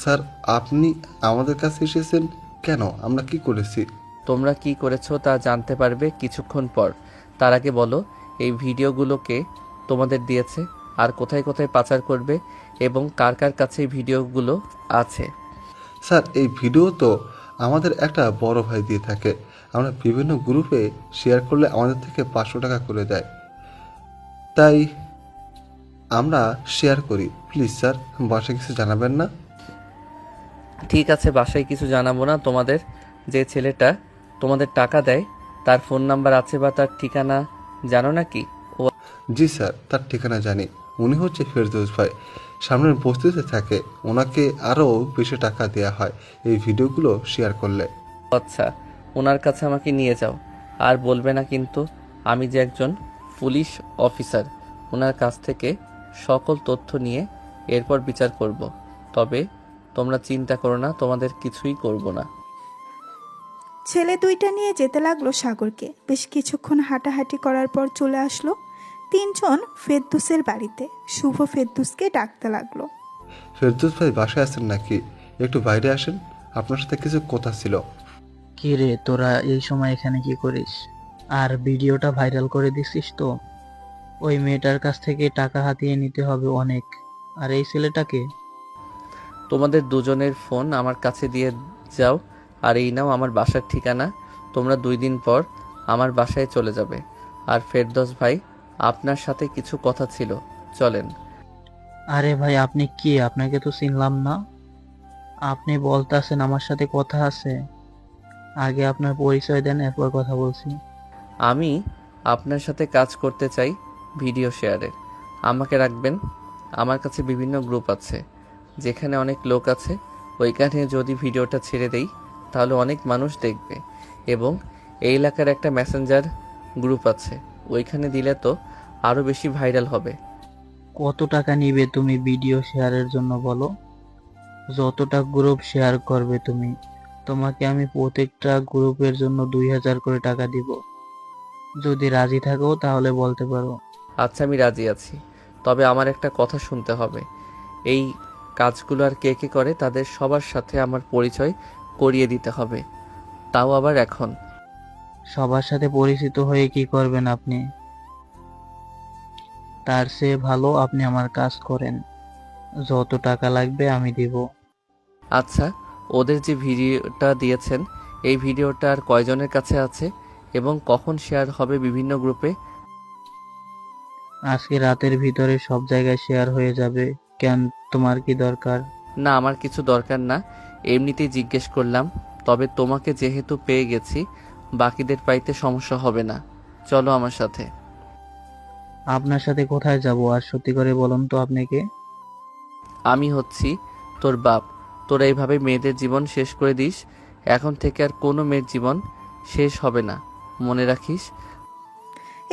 স্যার, আপনি আমাদের কাছে এসেছেন কেন? আমরা কি করেছি? তোমরা কি করেছো তা জানতে পারবে কিছুক্ষণ পর। তার আগে বলো, এই ভিডিওগুলোকে তোমাদের দিয়েছে, আর কোথায় কোথায় পাচার করবে, এবং কার কার কাছে এই ভিডিওগুলো আছে? স্যার, এই ভিডিও তো আমাদের একটা বড় ভাই দিয়ে থাকে। আমরা বিভিন্ন গ্রুপে শেয়ার করলে আমাদের থেকে 500 টাকা করে দেয়, তাই আমরা শেয়ার করি। প্লিজ স্যার, বাসায় কিছু জানাবেন না। ঠিক আছে, বাসায় কিছু জানাবো না। তোমাদের যে ছেলেটা তোমাদের টাকা দেয়, তার ফোন নাম্বার আছে বা তার ঠিকানা জানো নাকি? জি স্যার, তার ঠিকানা জানি। উনি হচ্ছে ফেরদৌস ভাই, সামনের বস্তিতে থাকে। ওনাকে আরও বেশি টাকা দেওয়া হয় এই ভিডিওগুলো শেয়ার করলে। আচ্ছা, ওনার কাছে আমাকে নিয়ে যাও। আর বলবে না কিন্তু আমি যে একজন পুলিশ অফিসার। ওনার কাছ থেকে সকল তথ্য নিয়ে এরপর বিচার করব। তবে তোমরা চিন্তা করো না, তোমাদের কিছুই করব না। ছেলে দুইটা নিয়ে যেতে লাগলো সাগরকে। বেশ কিছুক্ষণ হাঁটাহাঁটি করার পর চলে আসলো 3 জন ফেরদৌসের বাড়িতে। শুভ ফেরদৌসকে ডাকতে লাগলো, ফেরদৌস ভাই বাসায় আছেন নাকি? একটু বাইরে আসেন, আপনার সাথে কিছু কথা ছিল। কি রে, তোরা এই সময় এখানে কি করিস? আর ভিডিওটা ভাইরাল করে দিছিস তো? ওই মেয়েটার কাছ থেকে টাকা হাতিয়ে নিতে হবে অনেক। আর এই ছেলেটাকে? তোমাদের দুজনের ফোন আমার কাছে দিয়ে যাও, আর এই নাও আমার বাসার ঠিকানা। তোমরা 2 দিন পর আমার বাসায় চলে যাবে। আর ফেরদৌস ভাই, আপনার সাথে কিছু কথা ছিল, চলেন। আরে ভাই, আপনি কি? আপনাকে তো চিনলাম না। আপনি বলতাছেন আমার সাথে কথা আছে? আগে আপনার পরিচয় দেন, এরপর কথা বলছি। আমি আপনার সাথে কাজ করতে চাই ভিডিও শেয়ারের। আমাকে রাখবেন। আমার কাছে বিভিন্ন গ্রুপ আছে, যেখানে অনেক লোক আছে। ওইখানে যদি ভিডিওটা ছেড়ে দেই তাহলে অনেক মানুষ দেখবে। এবং এই এলাকার একটা মেসেঞ্জার গ্রুপ আছে, ওইখানে দিলে তো আরও বেশি ভাইরাল হবে। কত টাকা নিবে তুমি ভিডিও শেয়ারের জন্য বলো? যতটা গ্রুপ শেয়ার করবে তুমি, তোমাকে আমি প্রত্যেকটা গ্রুপের জন্য 2000 করে টাকা দিব। যদি রাজি থাকো তাহলে বলতে পারো। আচ্ছা, আমি রাজি আছি, তবে আমার একটা কথা শুনতে হবে। এই কাজগুলো আর কে কে করে তাদের সবার সাথে আমার পরিচয় করিয়ে দিতে হবে, তাও আবার এখন। সবার সাথে পরিচিত হয়ে কি করবেন আপনি? তার চেয়ে ভালো আপনি আমার কাজ করেন, যত টাকা লাগবে আমি দিব। আচ্ছা, ওদের যে ভিডিওটা দিয়েছেন, এই ভিডিওটা আর কয়জনের কাছে আছে এবং কখন শেয়ার হবে বিভিন্ন গ্রুপে? আজকে রাতের ভিতরে সব জায়গায় শেয়ার হয়ে যাবে। কেন, তোমার কি দরকার? না, আমার কিছু দরকার না, এমনিতেই জিজ্ঞেস করলাম। তবে তোমাকে যেহেতু পেয়ে গেছি, বাকিদের পাইতে সমস্যা হবে না। চলো আমার সাথে। আপনার সাথে কোথায় যাব? আর সত্যি করে বলুন তো, আপনি কে? আমি হচ্ছি তোর বাপ। তোরা এইভাবে মেয়েদের জীবন শেষ করে দিস। এখন থেকে আর কোনো মেয়ের জীবন শেষ হবে না, মনে রাখিস।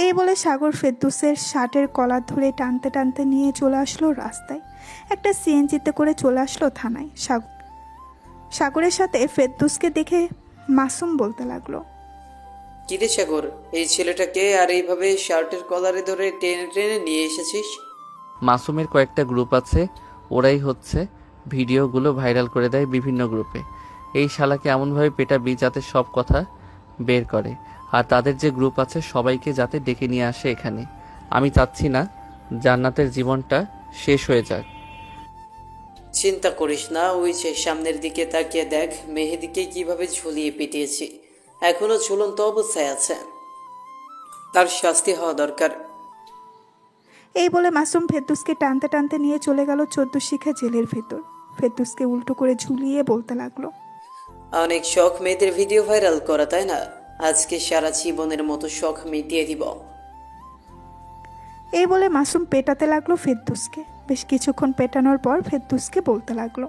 এই বলে সাগর ফেরদৌসের শার্টের কলার ধরে টানতে টানতে নিয়ে চলে আসলো রাস্তায়। একটা সিএনজিতে করে চলে আসলো থানায়। সাগরের সাথে ফেরদৌসকে দেখে মাসুম বলতে লাগলো, কিরে সাগর, এই ছেলেটাকে আর এইভাবে শার্টের কলারে ধরে টেনে টেনে নিয়ে এসেছিস? মাসুমের কয়েকটা গ্রুপ আছে, ওরাই হচ্ছে ভিডিওগুলো ভাইরাল করে দেয় বিভিন্ন গ্রুপে। এই শালাকে এমনভাবে পেটাবি যাতে সব কথা বের করে। আর তাদের যে গ্রুপ আছে সবাইকে যাতে ডেকে নিয়ে আসে এখানে। আমি চাচ্ছি না জান্নাতের জীবনটা শেষ হয়ে যাক। চিন্তা করিস না, ওই যে সামনের দিকে তাকিয়ে দেখ, মেহেদিকে কিভাবে ঝুলিয়ে পিটিয়েছি। এখনো ঝুলন্ত অবস্থায় আছে, তার শাস্তি হওয়া দরকার। এই বলে মাসুম ফেরদৌসকে টানতে টানতে নিয়ে চলে গেল 14 শিখা জেলের ভেতর। ফেরদৌসকে উল্টো করে ঝুলিয়ে বলতে লাগলো, অনেক শখ মেয়েদের ভিডিও ভাইরাল করা, তাই না? আজকে সারা জীবনের মতো শখ মিটিয়ে দিব। এই বলে মাসুম পেটাতে লাগলো ফেরদৌসকে। বেশ কিছুক্ষণ পেটানোর পর ফেরদৌসকে বলতে লাগলো,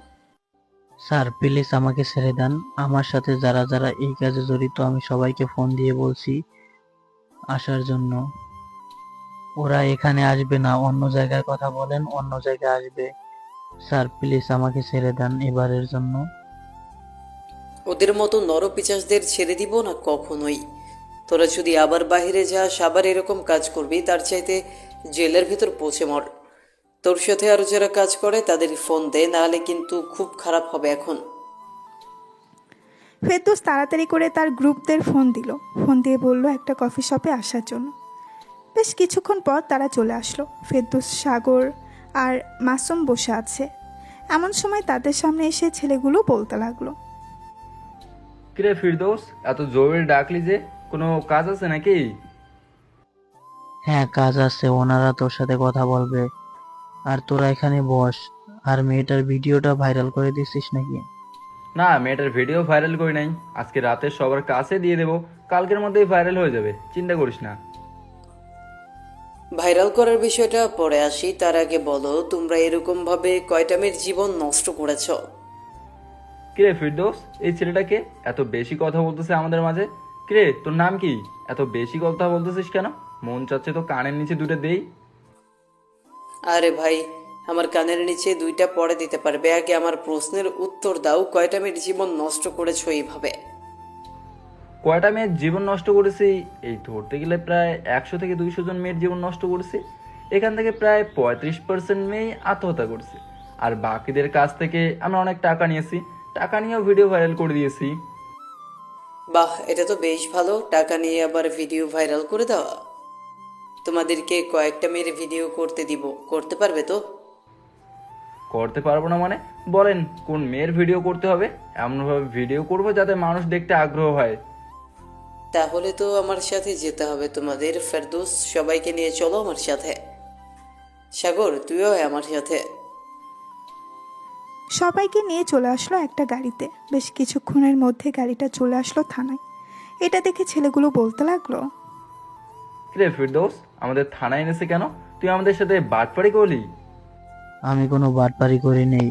স্যার প্লিজ আমাকে ছেড়ে দেন। আমার সাথে যারা যারা এই কাজে জড়িত আমি সবাইকে ফোন দিয়ে বলছি আসার জন্য। ওরা এখানে আসবে না, অন্য জায়গায় কথা বলেন, অন্য জায়গায় আসবে। স্যার প্লিজ আমাকে ছেড়ে দেন এবারের জন্য। ওদের মতো নরপিচাসদের ছেড়ে দিব না কখনোই। তোরা যদি আবার বাইরে যাস, আবার এরকম কাজ করবি, তার চাইতে জেলের ভিতর পৌঁছে মর। তোর সাথে আরো যারা কাজ করে তাদের ফোন দে, নাহলে কিন্তু খুব খারাপ হবে এখন। ফেরদৌস তাড়াতাড়ি করে তার গ্রুপদের ফোন দিল। ফোন দিয়ে বলল একটা কফি শপে আসার জন্য। বেশ কিছুক্ষণ পর তারা চলে আসলো। ফেরদৌস, সাগর আর মাসুম বসে আছে। এমন সময় তাদের সামনে এসে ছেলেগুলো বলতে লাগলো, কিরে ফিরদৌস, এত জরুরি ডাকলি যে? কোনো কাজ আছে নাকি? হ্যাঁ কাজ আছে, ওনারা তোর সাথে কথা বলবে। আর তোরা এখানে বস। আর মেয়েটার ভিডিওটা ভাইরাল করে দিছিস নাকি? না, মেয়েটার ভিডিও ভাইরাল করি নাই। আজকে রাতে সবার কাছে দিয়ে দেবো, কালকের মধ্যেই ভাইরাল হয়ে যাবে, চিন্তা করিস না। ভাইরাল করার বিষয়টা পরে আসি, তার আগে বলো, তোমরা এরকম ভাবে কয়টা মেয়ের জীবন নষ্ট করেছ? কিরে ফিরদৌস, এই ছেলেটাকে এত বেশি কথা বলতেছে আমাদের মাঝে? কিরে, তোর নাম কি? এত বেশি কথা বলতেছিস কেন? মন চাচ্ছে তো কানের নিচে দুটো দেই। আরে ভাই, আমার কানের নিচে দুইটা পরে দিতে পারবে। আগে আমার প্রশ্নের উত্তর দাও, কয়টা মেয়ের জীবন নষ্ট করেছো এইভাবে? কয়টা মেয়ের জীবন নষ্ট করেছি? এই ধরতে গেলে প্রায় 100 থেকে 200 জন মেয়ের জীবন নষ্ট করেছি। এখান থেকে প্রায় 35% মেয়ে আত্মহত্যা করছে। আর বাকিদের কাছ থেকে আমরা অনেক টাকা নিয়েছি, টাকা নিয়েও ভিডিও ভাইরাল করে দিয়েছি। বাহ, এটা তো বেশ ভালো। টাকা নিয়ে আবার ভিডিও ভাইরাল করে দেওয়া। তোমাদেরকে কয়েকটা মেয়ের ভিডিও করতে দিব, করতে পারবে তো? করতে পারবো না মানে? বলেন কোন মেয়ের ভিডিও করতে হবে? এমনভাবে ভিডিও করবো যাতে মানুষ দেখতে আগ্রহ হয়। তাহলে তো আমার সাথে যেতে হবে তোমাদের। ফেরদৌস, সবাইকে নিয়ে চলো আমার সাথে। সাগর, তুইও আমার সাথে। সবাইকে নিয়ে চলে আসলো একটা গাড়িতে। বেশ কিছুক্ষণের মধ্যে গাড়িটা চলে আসলো থানায়। এটা দেখে ছেলেগুলো বলতে লাগলো, কিরে ফিরদৌস, আমাদের থানায় এনেছে কেন? তুই আমাদের সাথে বাটপারি করলি? আমি কোনো বাটপারি করি নেই,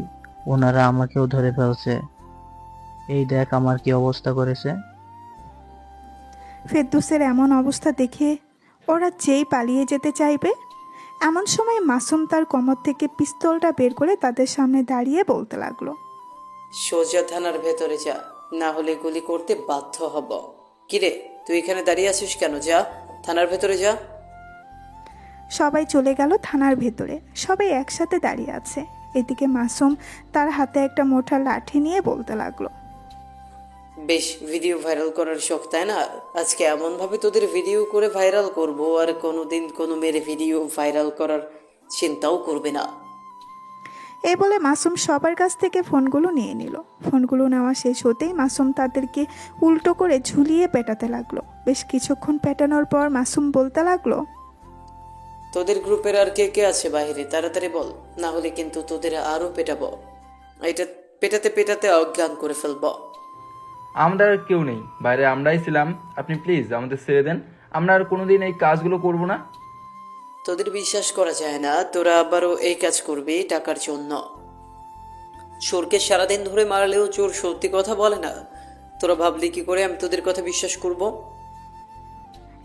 ওনারা আমাকেও ধরে ফেলছে। এই দেখ আমার কি অবস্থা করেছে। ফেরদৌসের এমন অবস্থা দেখে ওরা যেই পালিয়ে যেতে চাইবে, এমন সময় মাসুম তার কোমর থেকে পিস্তলটা বের করে তাদের সামনে দাঁড়িয়ে বলতে লাগলো, সোজা থানার ভেতরে যা, না হলে গুলি করতে বাধ্য হব। কিরে, তুই এখানে দাঁড়িয়ে আছিস কেন? যা, থানার ভেতরে যা। সবাই চলে গেল থানার ভেতরে। সবাই একসাথে দাঁড়িয়ে আছে। এদিকে মাসুম তার হাতে একটা মোটা লাঠি নিয়ে বলতে লাগলো, বেশ ভিডিও ভাইরাল করার শখ, তাই না? আজকে এমনভাবে তোদের ভিডিও করে ভাইরাল করব, আর কোনোদিন কোনো মেয়ের ভিডিও ভাইরাল করার চিন্তাও করবে না। এই বলে মাসুম সবার কাছ থেকে ফোনগুলো নিয়ে নিল। ফোনগুলো নেওয়া শেষ হতেই মাসুম তাদেরকে উল্টো করে ঝুলিয়ে পেটাতে লাগলো। বেশ কিছুক্ষণ পেটানোর পর মাসুম বলতে লাগলো, তোদের গ্রুপের আর কে কে আছে বাইরে? তাড়াতাড়ি বল, না হলে কিন্তু তোদের আরো পেটাবো। এটা পেটাতে পেটাতে অজ্ঞান করে ফেলবো। আমাদের আর কেউ নেই, বাইরে আমরাই ছিলাম। আপনি প্লিজ আমাদের ছেড়ে দেন, আমরা আর কোনোদিন এই কাজগুলো করব না। তোদের বিশ্বাস করা যায় না, তোরা আবারও এই কাজ করবি টাকার জন্য। চোরকে সারাদিন ধরে মারলেও চোর সত্যি কথা বলে না। তোরা ভাবলি কি করে আমি তোদের কথা বিশ্বাস করব?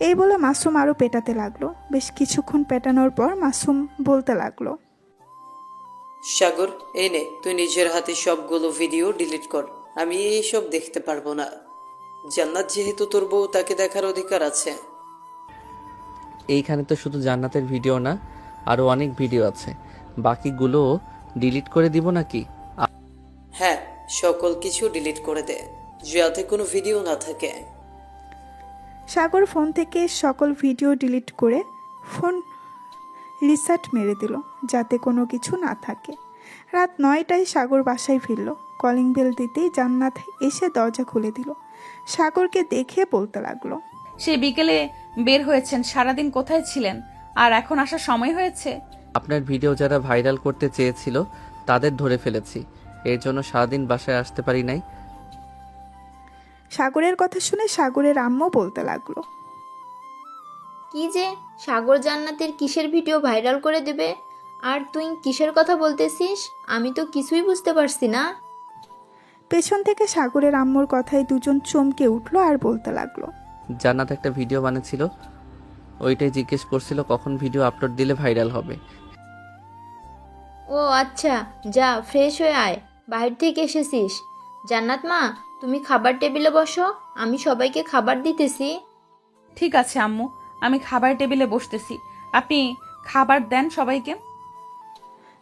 এই বলে মাসুম আরও পেটাতে লাগলো। বেশ কিছুক্ষণ পেটানোর পর মাসুম বলতে লাগলো, সাগর, এই নে, তুই নিজের হাতে সবগুলো ভিডিও ডিলিট কর। আমি এইসব দেখতে পারবো না। জান্নাত যেহেতু তোর বউ, তাকে দেখার অধিকার আছে। এইখানে তো শুধু জান্নাতের ভিডিও না, আরও অনেক ভিডিও আছে। বাকিগুলো ডিলিট করে দিব নাকি? হ্যাঁ, সকল কিছু ডিলিট করে দে, যাতে কোনো ভিডিও না থাকে। সাগর ফোন থেকে সকল ভিডিও ডিলিট করে ফোন রিসেট মেরে দিল, যাতে কোনো কিছু না থাকে। রাত 9টায় সাগর বাসায় ফিরল। কলিং বেল দিতেই জান্নাত এসে দরজা খুলে দিল। সাগরকে দেখে বলতে লাগলো, সে বিকেলে বের হয়েছেন, সারাদিন কোথায় ছিলেন? আর এখন আসার সময় হয়েছে। আপনার ভিডিও যারা ভাইরাল করতে চেয়েছিল তাদের ধরে ফেলেছি, এর জন্য সারাদিন বাসায় আসতে পারি নাই। সাগরের কথা শুনে সাগরের আম্মু বলতে লাগলো, কি যে সাগর জান্নাতের কিসের ভিডিও ভাইরাল করে দেবে? আর তুই কিসের কথা বলতেছিস? আমি তো কিছুই বুঝতে পারছি না। পেছন থেকে সাগরের আম্মুর কথায় দুজন চমকে উঠলো আর বলতে লাগলো, জান্নাত একটা ভিডিও বানিয়েছিল, ওইটাই জিজ্ঞেস করছিল কখন ভিডিও আপলোড দিলে ভাইরাল হবে। ও আচ্ছা, যা ফ্রেশ হয়ে আয়, বাইরে থেকে এসেছিস। জান্নাত মা, তুমি খাবার টেবিলে বসো, আমি সবাইকে খাবার দিতেছি। ঠিক আছে আম্মু, আমি খাবার টেবিলে বসতেছি, আপনি খাবার দেন সবাইকে।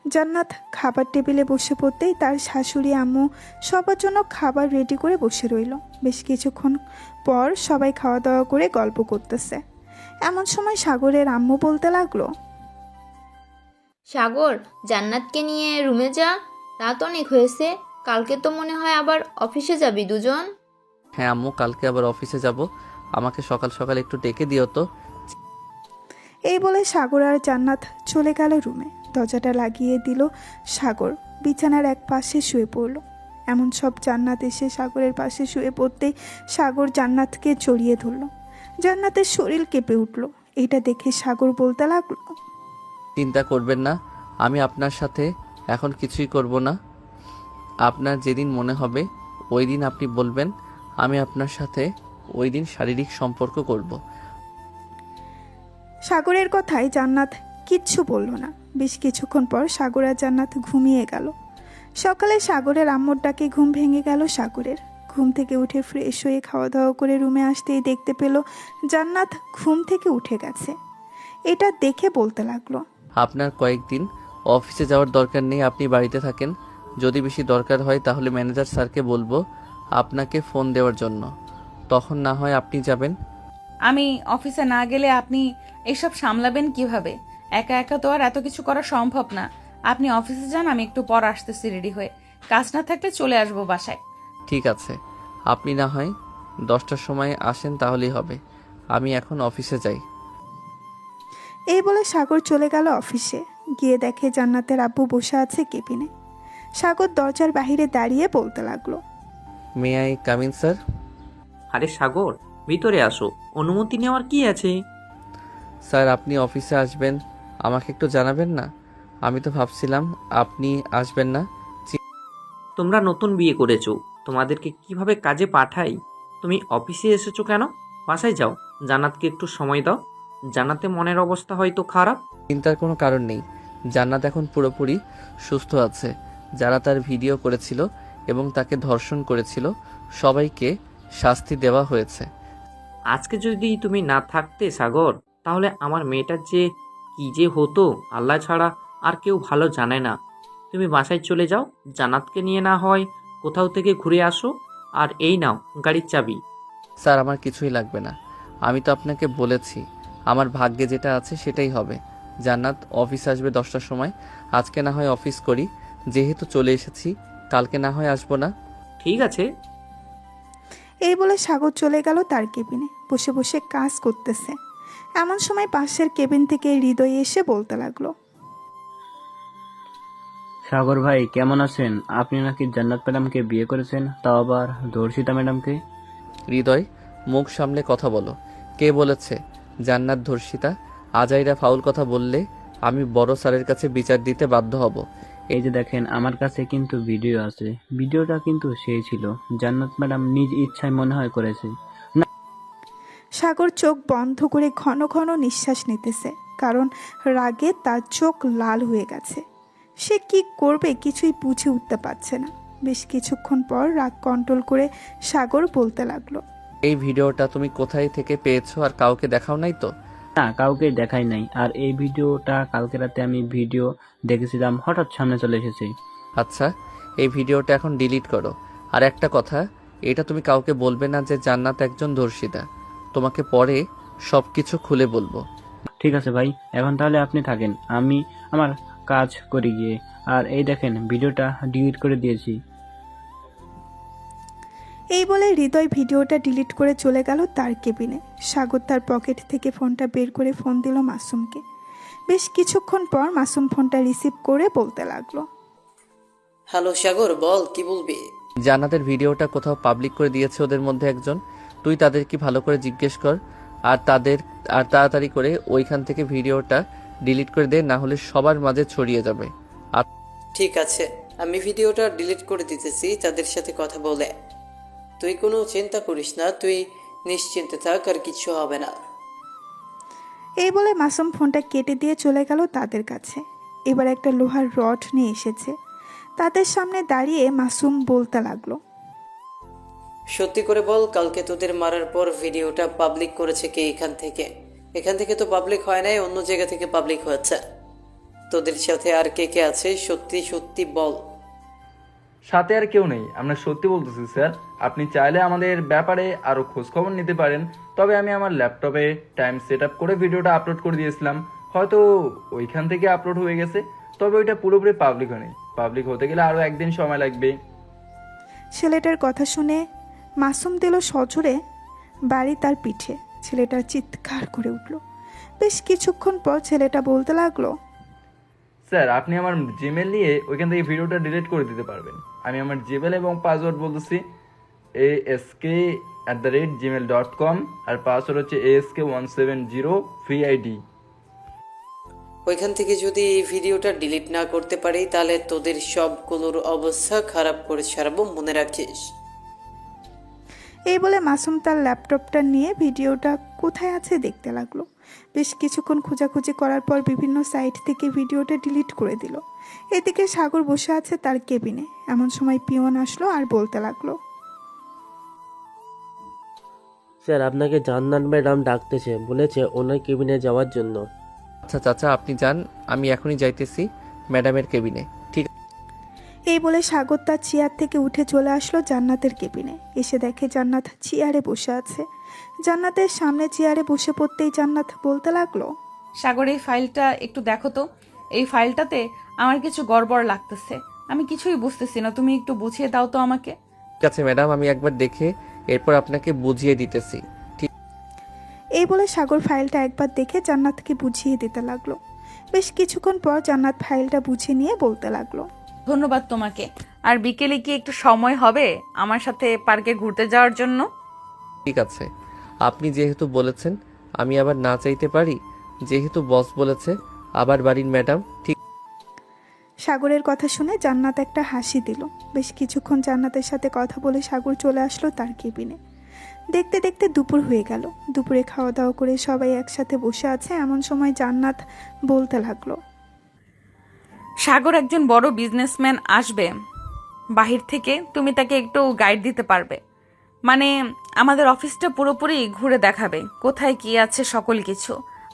জান্নাত খাবার টেবিলে বসে পড়তেই তার শাশুড়ি আম্মু সবার জন্য খাবার রেডি করে বসে রইল। বেশ কিছুক্ষণ পর সবাই খাওয়া দাওয়া করে গল্প করতেছে। এমন সময় সাগরের আম্মু বলতে লাগলো, সাগর, জান্নাতকে নিয়ে রুমে যা, রাত অনেক হয়েছে। কালকে তো মনে হয় আবার অফিসে যাবি দুজন। হ্যাঁ আম্মু, কালকে আবার অফিসে যাব, আমাকে সকাল সকাল একটু ডেকে দিও তো। এই বলে সাগর আর জান্নাত চলে গেল রুমে। দরজাটা লাগিয়ে দিল সাগর। বিছানার এক পাশে শুয়ে পড়ল। এমন সব জান্নাত এসে সাগরের পাশে শুয়ে পড়তেই সাগর জান্নাতকে জড়িয়ে ধরল। জান্নাতের শরীর কেঁপে উঠল। এটা দেখে সাগর বলতে লাগলো, চিন্তা করবেন না, আমি আপনার সাথে এখন কিছুই করব না। আপনার যেদিন মনে হবে ওই দিন আপনি বলবেন, আমি আপনার সাথে ওই দিন শারীরিক সম্পর্ক করব। সাগরের কথায় জান্নাত কিচ্ছু বলল না। বেশ কিছুক্ষণ পর সাগর আর জান্নাত ঘুমিয়ে গেল। সকালে সাগরের আম্মুর ডাকে ঘুম ভেঙে গেল সাগরের। ঘুম থেকে উঠে ফ্রেশ হয়ে খাওয়া দাওয়া করে রুমে আসতেই দেখতে পেল জান্নাত ঘুম থেকে উঠে গেছে। এটা দেখে বলতে লাগলো, আপনার কয়েকদিন অফিসে যাওয়ার দরকার নেই, আপনি বাড়িতে থাকেন। যদি বেশি দরকার হয় তাহলে ম্যানেজার স্যারকে বলবো আপনাকে ফোন দেওয়ার জন্য, তখন না হয় আপনি যাবেন। আমি অফিসে না গেলে আপনি এসব সামলাবেন কিভাবে? একা একা তো আর এত কিছু করা সম্ভব না। আপনি অফিসে যান, আমি একটু পর আসতেছি রেডি হয়ে। কাজ না থাকলে চলে আসবো বাসায়। ঠিক আছে, আপনি না হয় 10টার সময় আসেন তাহলেই হবে। আমি এখন অফিসে যাই। এই বলে সাগর চলে গেল অফিসে। গিয়ে দেখে জান্নাতের আব্বু বসে আছে কেবিনে। সাগর দরজার বাহিরে দাঁড়িয়ে বলতে লাগলো। May I come in sir? আরে সাগর, ভিতরে আসো, অনুমতি নেওয়ার কি আছে? স্যার আপনি অফিসে আসবেন, আমাকে একটু জানাবেন না? আমি তো ভাবছিলাম আপনি আসবেন না। তোমরা নতুন বিয়ে করেছো, তোমাদেরকে কিভাবে কাজে পাঠাই? তুমি অফিসে এসেছো কেন? বাসায় যাও, জান্নাতকে একটু সময় দাও। জান্নাতে মনের অবস্থা হয়তো খারাপ। চিন্তার কোনো কারণ নেই, জান্নাত এখন পুরোপুরি সুস্থ আছে। যারা তার ভিডিও করেছিল এবং তাকে ধর্ষণ করেছিল সবাইকে শাস্তি দেওয়া হয়েছে। আজকে যদি তুমি না থাকতে সাগর, তাহলে আমার মেয়েটার যে কি যে হতো আল্লাহ ছাড়া আর কেউ ভালো জানে না। তুমি বাসায় চলে যাও, জান্নাতকে নিয়ে না হয় কোথাও থেকে ঘুরে আসো। আর এই নাও গাড়ির চাবি। স্যার আমার কিছুই লাগবে না, আমি তো আপনাকে বলেছি আমার ভাগ্যে যেটা আছে সেটাই হবে। জান্নাত অফিস আসবে 10টার সময়, আজকে না হয় অফিস করি, যেহেতু চলে এসেছি কালকে না হয় আসবো না। ঠিক আছে। এই বলে সাগর চলে গেল তার কেবিনে, বসে বসে কাজ করতেছে। এমন সময় পাশের কেবিন থেকে হৃদয় এসে বলতে লাগলো। সাগর ভাই কেমন আছেন? আপনি নাকি জান্নাত ম্যাডামকে বিয়ে করেছেন, তাও আবার ধর্ষিতা ম্যাডামকে। হৃদয় মুখ সামলে কথা বলো, কে বলেছে জান্নাত ধর্ষিতা? আজাইরা ফাউল কথা বললে আমি বড় স্যারের কাছে বিচার দিতে বাধ্য হব। এই যে দেখেন, আমার কাছে কিন্তু ভিডিও আছে। ভিডিওটা কিন্তু সেই ছিল, জান্নাত ম্যাডাম নিজ ইচ্ছায় মনে হয় করেছে। সাগর চোখ বন্ধ করে ঘন ঘন নিঃশ্বাস নিতেছে, কারণ রাগে তার চোখ লাল হয়ে গেছে। সে কি করবে কিছুই বুঝে উঠতে পারছে না। বেশ কিছুক্ষণ পর রাগ কন্ট্রোল করে সাগর বলতে লাগলো। এই ভিডিওটা তুমি কোথায় থেকে পেয়েছো আর কাউকে দেখাও নাই তো? না, কাউকে দেখাই নাই। আর এই ভিডিওটা কালকে রাতে আমি ভিডিও দেখেছিলাম, হঠাৎ সামনে চলে এসেছে। আচ্ছা এই ভিডিওটা এখন ডিলিট করো। আর একটা কথা, এটা তুমি কাউকে বলবে না যে জান্নাত একজন ধর্ষিতা। তোমাকে পরে সব কিছু খুলে বলবো। ঠিক আছে ভাই, এখন তাহলে আপনি থাকেন, আমি আমার কাজ করি গিয়ে। আর এই দেখেন, ভিডিওটা ডিলিট করে দিয়েছি। এই বলে হৃদয় ভিডিওটা ডিলিট করে চলে গেল তার কেবিনে। সাগর তার পকেট থেকে ফোনটা বের করে ফোন দিল মাসুমকে। বেশ কিছুক্ষণ পর মাসুম ফোনটা রিসিভ করে বলতে লাগলো। হ্যালো সাগর, বল কি বলবি? জান্নাতের ভিডিওটা কোথাও পাবলিক করে দিয়েছে ওদের মধ্যে একজন, তুই তাদের কি ভালো করে জিজ্ঞেস কর। আর তাড়াতাড়ি করে ওইখান থেকে ভিডিওটা ডিলিট করে দে, না হলে সবার মাঝে ছড়িয়ে যাবে। আর ঠিক আছে, আমি ভিডিওটা ডিলিট করে দিতেছি তাদের সাথে কথা বলে। তুই কোনো চিন্তা করিস না, তুই নিশ্চিন্তে থাক, আর কিছু হবে না। এই বলে মাসুম ফোনটা কেটে দিয়ে চলে গেল তাদের কাছে। এবার একটা লোহার রড নিয়ে এসেছে। তাদের সামনে দাঁড়িয়ে মাসুম বলতে লাগলো। সত্যি করে বল, কালকে তোদের মারার পর ভিডিওটা পাবলিক করেছে কে? এখান থেকে তো পাবলিক হয় নাই, অন্য জায়গা থেকে পাবলিক হয়েছে। তোদের সাথে আর কে কে আছে? সত্যি সত্যি বল। সাথে আর কেউ নেই, আমরা সত্যি বলতেছি স্যার। আপনি চাইলে আমাদের ব্যাপারে আরও খোঁজখবর নিতে পারেন। তবে আমি আমার ল্যাপটপে টাইম সেট আপ করে ভিডিওটা আপলোড করে দিয়েছিলাম, হয়তো ওইখান থেকে আপলোড হয়ে গেছে। তবে ওইটা পুরোপুরি পাবলিক হয়নি, পাবলিক হতে গেলে আরও একদিন সময় লাগবে। ছেলেটার কথা শুনে মাসুম দিল সজোরে বাড়ি তার পিঠে। ছেলেটা চিৎকার করে উঠল। বেশ কিছুক্ষণ পর ছেলেটা বলতে লাগলো। স্যার আপনি আমার জিমেল নিয়ে ওইখান থেকে ভিডিওটা ডিলিট করে দিতে পারবেন। আমি আমার জিমেল এবং পাসওয়ার্ড বলতেছি ask@gmail.com, আর পাসওয়ার্ড হচ্ছে ask170 VID। ওইখান থেকে যদি এই ভিডিওটা ডিলিট না করতে পারি তাহলে তোদের সবগুলোর অবস্থা খারাপ করে ছাড়বো, মনে রাখিস। এই বলে মাসুম তার ল্যাপটপটা নিয়ে ভিডিওটা কোথায় আছে দেখতে লাগলো। বেশ কিছুক্ষণ খোঁজাখুঁজি করার পর বিভিন্ন সাইট থেকে ভিডিওটা ডিলিট করে দিল। এদিকে সাগর বসে আছে তার কেবিনে। এমন সময় পিয়ন আসলো আর বলতে লাগলো। স্যার আপনাকে জান্নাত ম্যাডাম ডাকতেছে, বলেছে ওনার কেবিনে যাওয়ার জন্য। আচ্ছা চাচা আপনি যান, আমি এখনই যাইতেছি ম্যাডামের কেবিনে। ঠিক এই বলে সাগর তার চেয়ার থেকে উঠে চলে আসলো জান্নাতের কেবিনে। এসে দেখে জান্নাত চেয়ারে বসে আছে। জান্নাতের সামনে চেয়ারে বসে পড়তেই জান্নাত বলতে লাগলো। সাগর এই ফাইলটা একটু দেখো তো, এই ফাইলটাতে আমার কিছু গড়বড় লাগতেছে, আমি কিছুই বুঝতেছি না, তুমি একটু বুঝিয়ে দাও তো আমাকে। আছে ম্যাডাম, আমি একবার দেখে এরপর আপনাকে বুঝিয়ে দিতেছি। ঠিক এই বলে সাগর ফাইলটা একবার দেখে জান্নাতকে বুঝিয়ে দিতে লাগলো। বেশ কিছুক্ষণ পর জান্নাত ফাইলটা বুঝে নিয়ে বলতে লাগলো। ধন্যবাদ তোমাকে। আর বিকেলে কি একটু সময় হবে আমার সাথে পার্কে ঘুরতে যাওয়ার জন্য? ঠিক আছে, আপনি যেহেতু বলেছেন আমি আবার না চাইতে পারি? যেহেতু বস বলেছে, আবার বাড়ির ম্যাডাম। ঠিক সাগরের কথা শুনে জান্নাত একটা হাসি দিল। বেশ কিছুক্ষণ জান্নাতের সাথে কথা বলে সাগর চলে আসলো তার কেবিনে। দেখতে দেখতে দুপুর হয়ে গেল। দুপুরে খাওয়া দাওয়া করে সবাই একসাথে বসে আছে, এমন সময় জান্নাত বলতে লাগলো, সাগর একজন বড় বিজনেসম্যান আসবে বাহির থেকে, তুমি তাকে একটু গাইড দিতে পারবে? মানে আমাদের অফিসটা পুরোপুরি ঘুরে দেখাবে, কোথায় কি আছে সকল কিছু।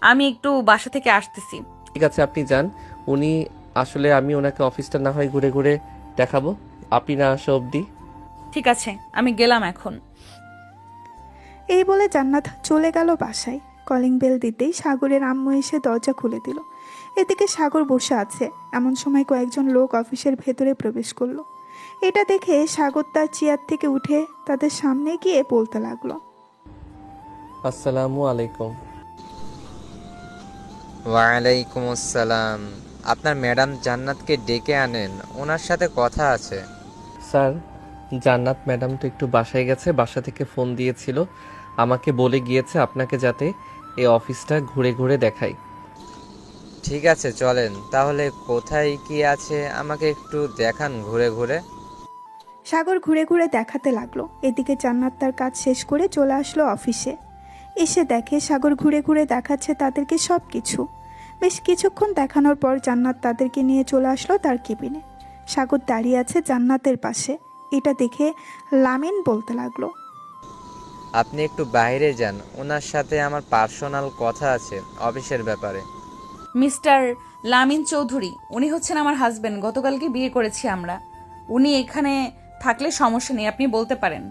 আমি একটু বাসা থেকে আসতেছি। ঠিক আছে, আপনি যান। উনি আসলে আমি ওনাকে অফিসটা না হয় ঘুরে ঘুরে দেখাবো, আপনি না আসা অবধি। ঠিক আছে, আমি গেলাম এখন। এই বলে জান্নাত চলে গেল বাসায়। কলিং বেল দিতেই সাগরের আম্মু এসে দরজা খুলে দিল। এদিকে সাগর বসে আছে, এমন সময় কয়েকজন লোক অফিসের ভেতরে প্রবেশ করলো। এটা দেখে সাগর তার চেয়ার থেকে উঠে তাদের সামনে গিয়ে বলতে লাগলো, আসসালামু আলাইকুম। ওয়ালাইকুম আসসালাম। আপনার ম্যাডাম জান্নাতকে ডেকে আনেন, ওনার সাথে কথা আছে। স্যার, জান্নাত ম্যাডাম তো একটু বাসায় গেছে, বাসা থেকে ফোন দিয়েছিল, আমাকে বলে গিয়েছে আপনাকে যাতে এই অফিসটা ঘুরে ঘুরে দেখাই। ঠিক আছে, চলেন তাহলে। কোথায় কি আছে আমাকে একটু দেখান ঘুরে ঘুরে। সাগর ঘুরে ঘুরে দেখাতে লাগলো। এদিকে জান্নাত তার কাজ শেষ করে চলে আসলো অফিসে। এসে দেখে সাগর ঘুরে ঘুরে দেখাচ্ছে তাদেরকে সব কিছু। বেশ কিছুক্ষণ দেখানোর পর জান্নাত তাদেরকে নিয়ে চলে আসলো তার কেবিনে। সাগর দাঁড়িয়ে আছে জান্নাতের পাশে। এটা দেখে লামিন বলতে লাগলো, আপনি একটু বাইরে যান, ওনার সাথে আমার পার্সোনাল কথা আছে অফিসের ব্যাপারে। মিস্টার লামিন চৌধুরী, উনি হচ্ছেন আমার হাজবেন্ড, গতকালকে বিয়ে করেছি আমরা। উনি এখানে থাকলে সমস্যা নেই, আপনি বলতে পারেন।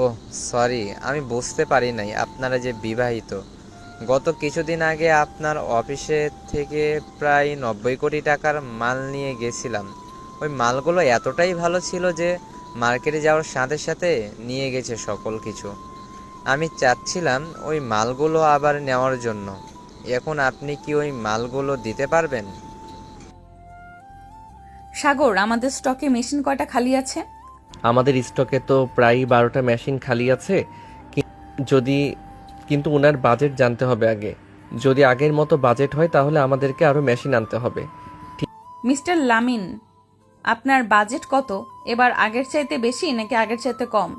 ওহ সরি, আমি বুঝতে পারি নাই আপনারা যে বিবাহিত। গত কিছুদিন আগে আপনার অফিসে থেকে প্রায় 90 কোটি টাকার মাল নিয়ে গেছিলাম। ওই মালগুলো এতটাই ভালো ছিল যে মার্কেটে যাওয়ার সাথে সাথে নিয়ে গেছে সকল কিছু। আমি চাচ্ছিলাম ওই মালগুলো আবার নেওয়ার জন্য। এখন আপনি কি ওই মালগুলো দিতে পারবেন? সাগর, আমাদের স্টকে মেশিন কয়টা খালি আছে? আমাদের স্টকে তো প্রায় 12টা মেশিন খালি আছে। কিন্তু ওনার বাজেট জানতে হবে আগে। যদি আগের মতো বাজেট হয় তাহলে আমাদেরকে আরো মেশিন আনতে হবে। মিস্টার লামিন, আপনার বাজেট কত? এবার আগের চাইতে বেশি নাকি আগের চাইতে কম?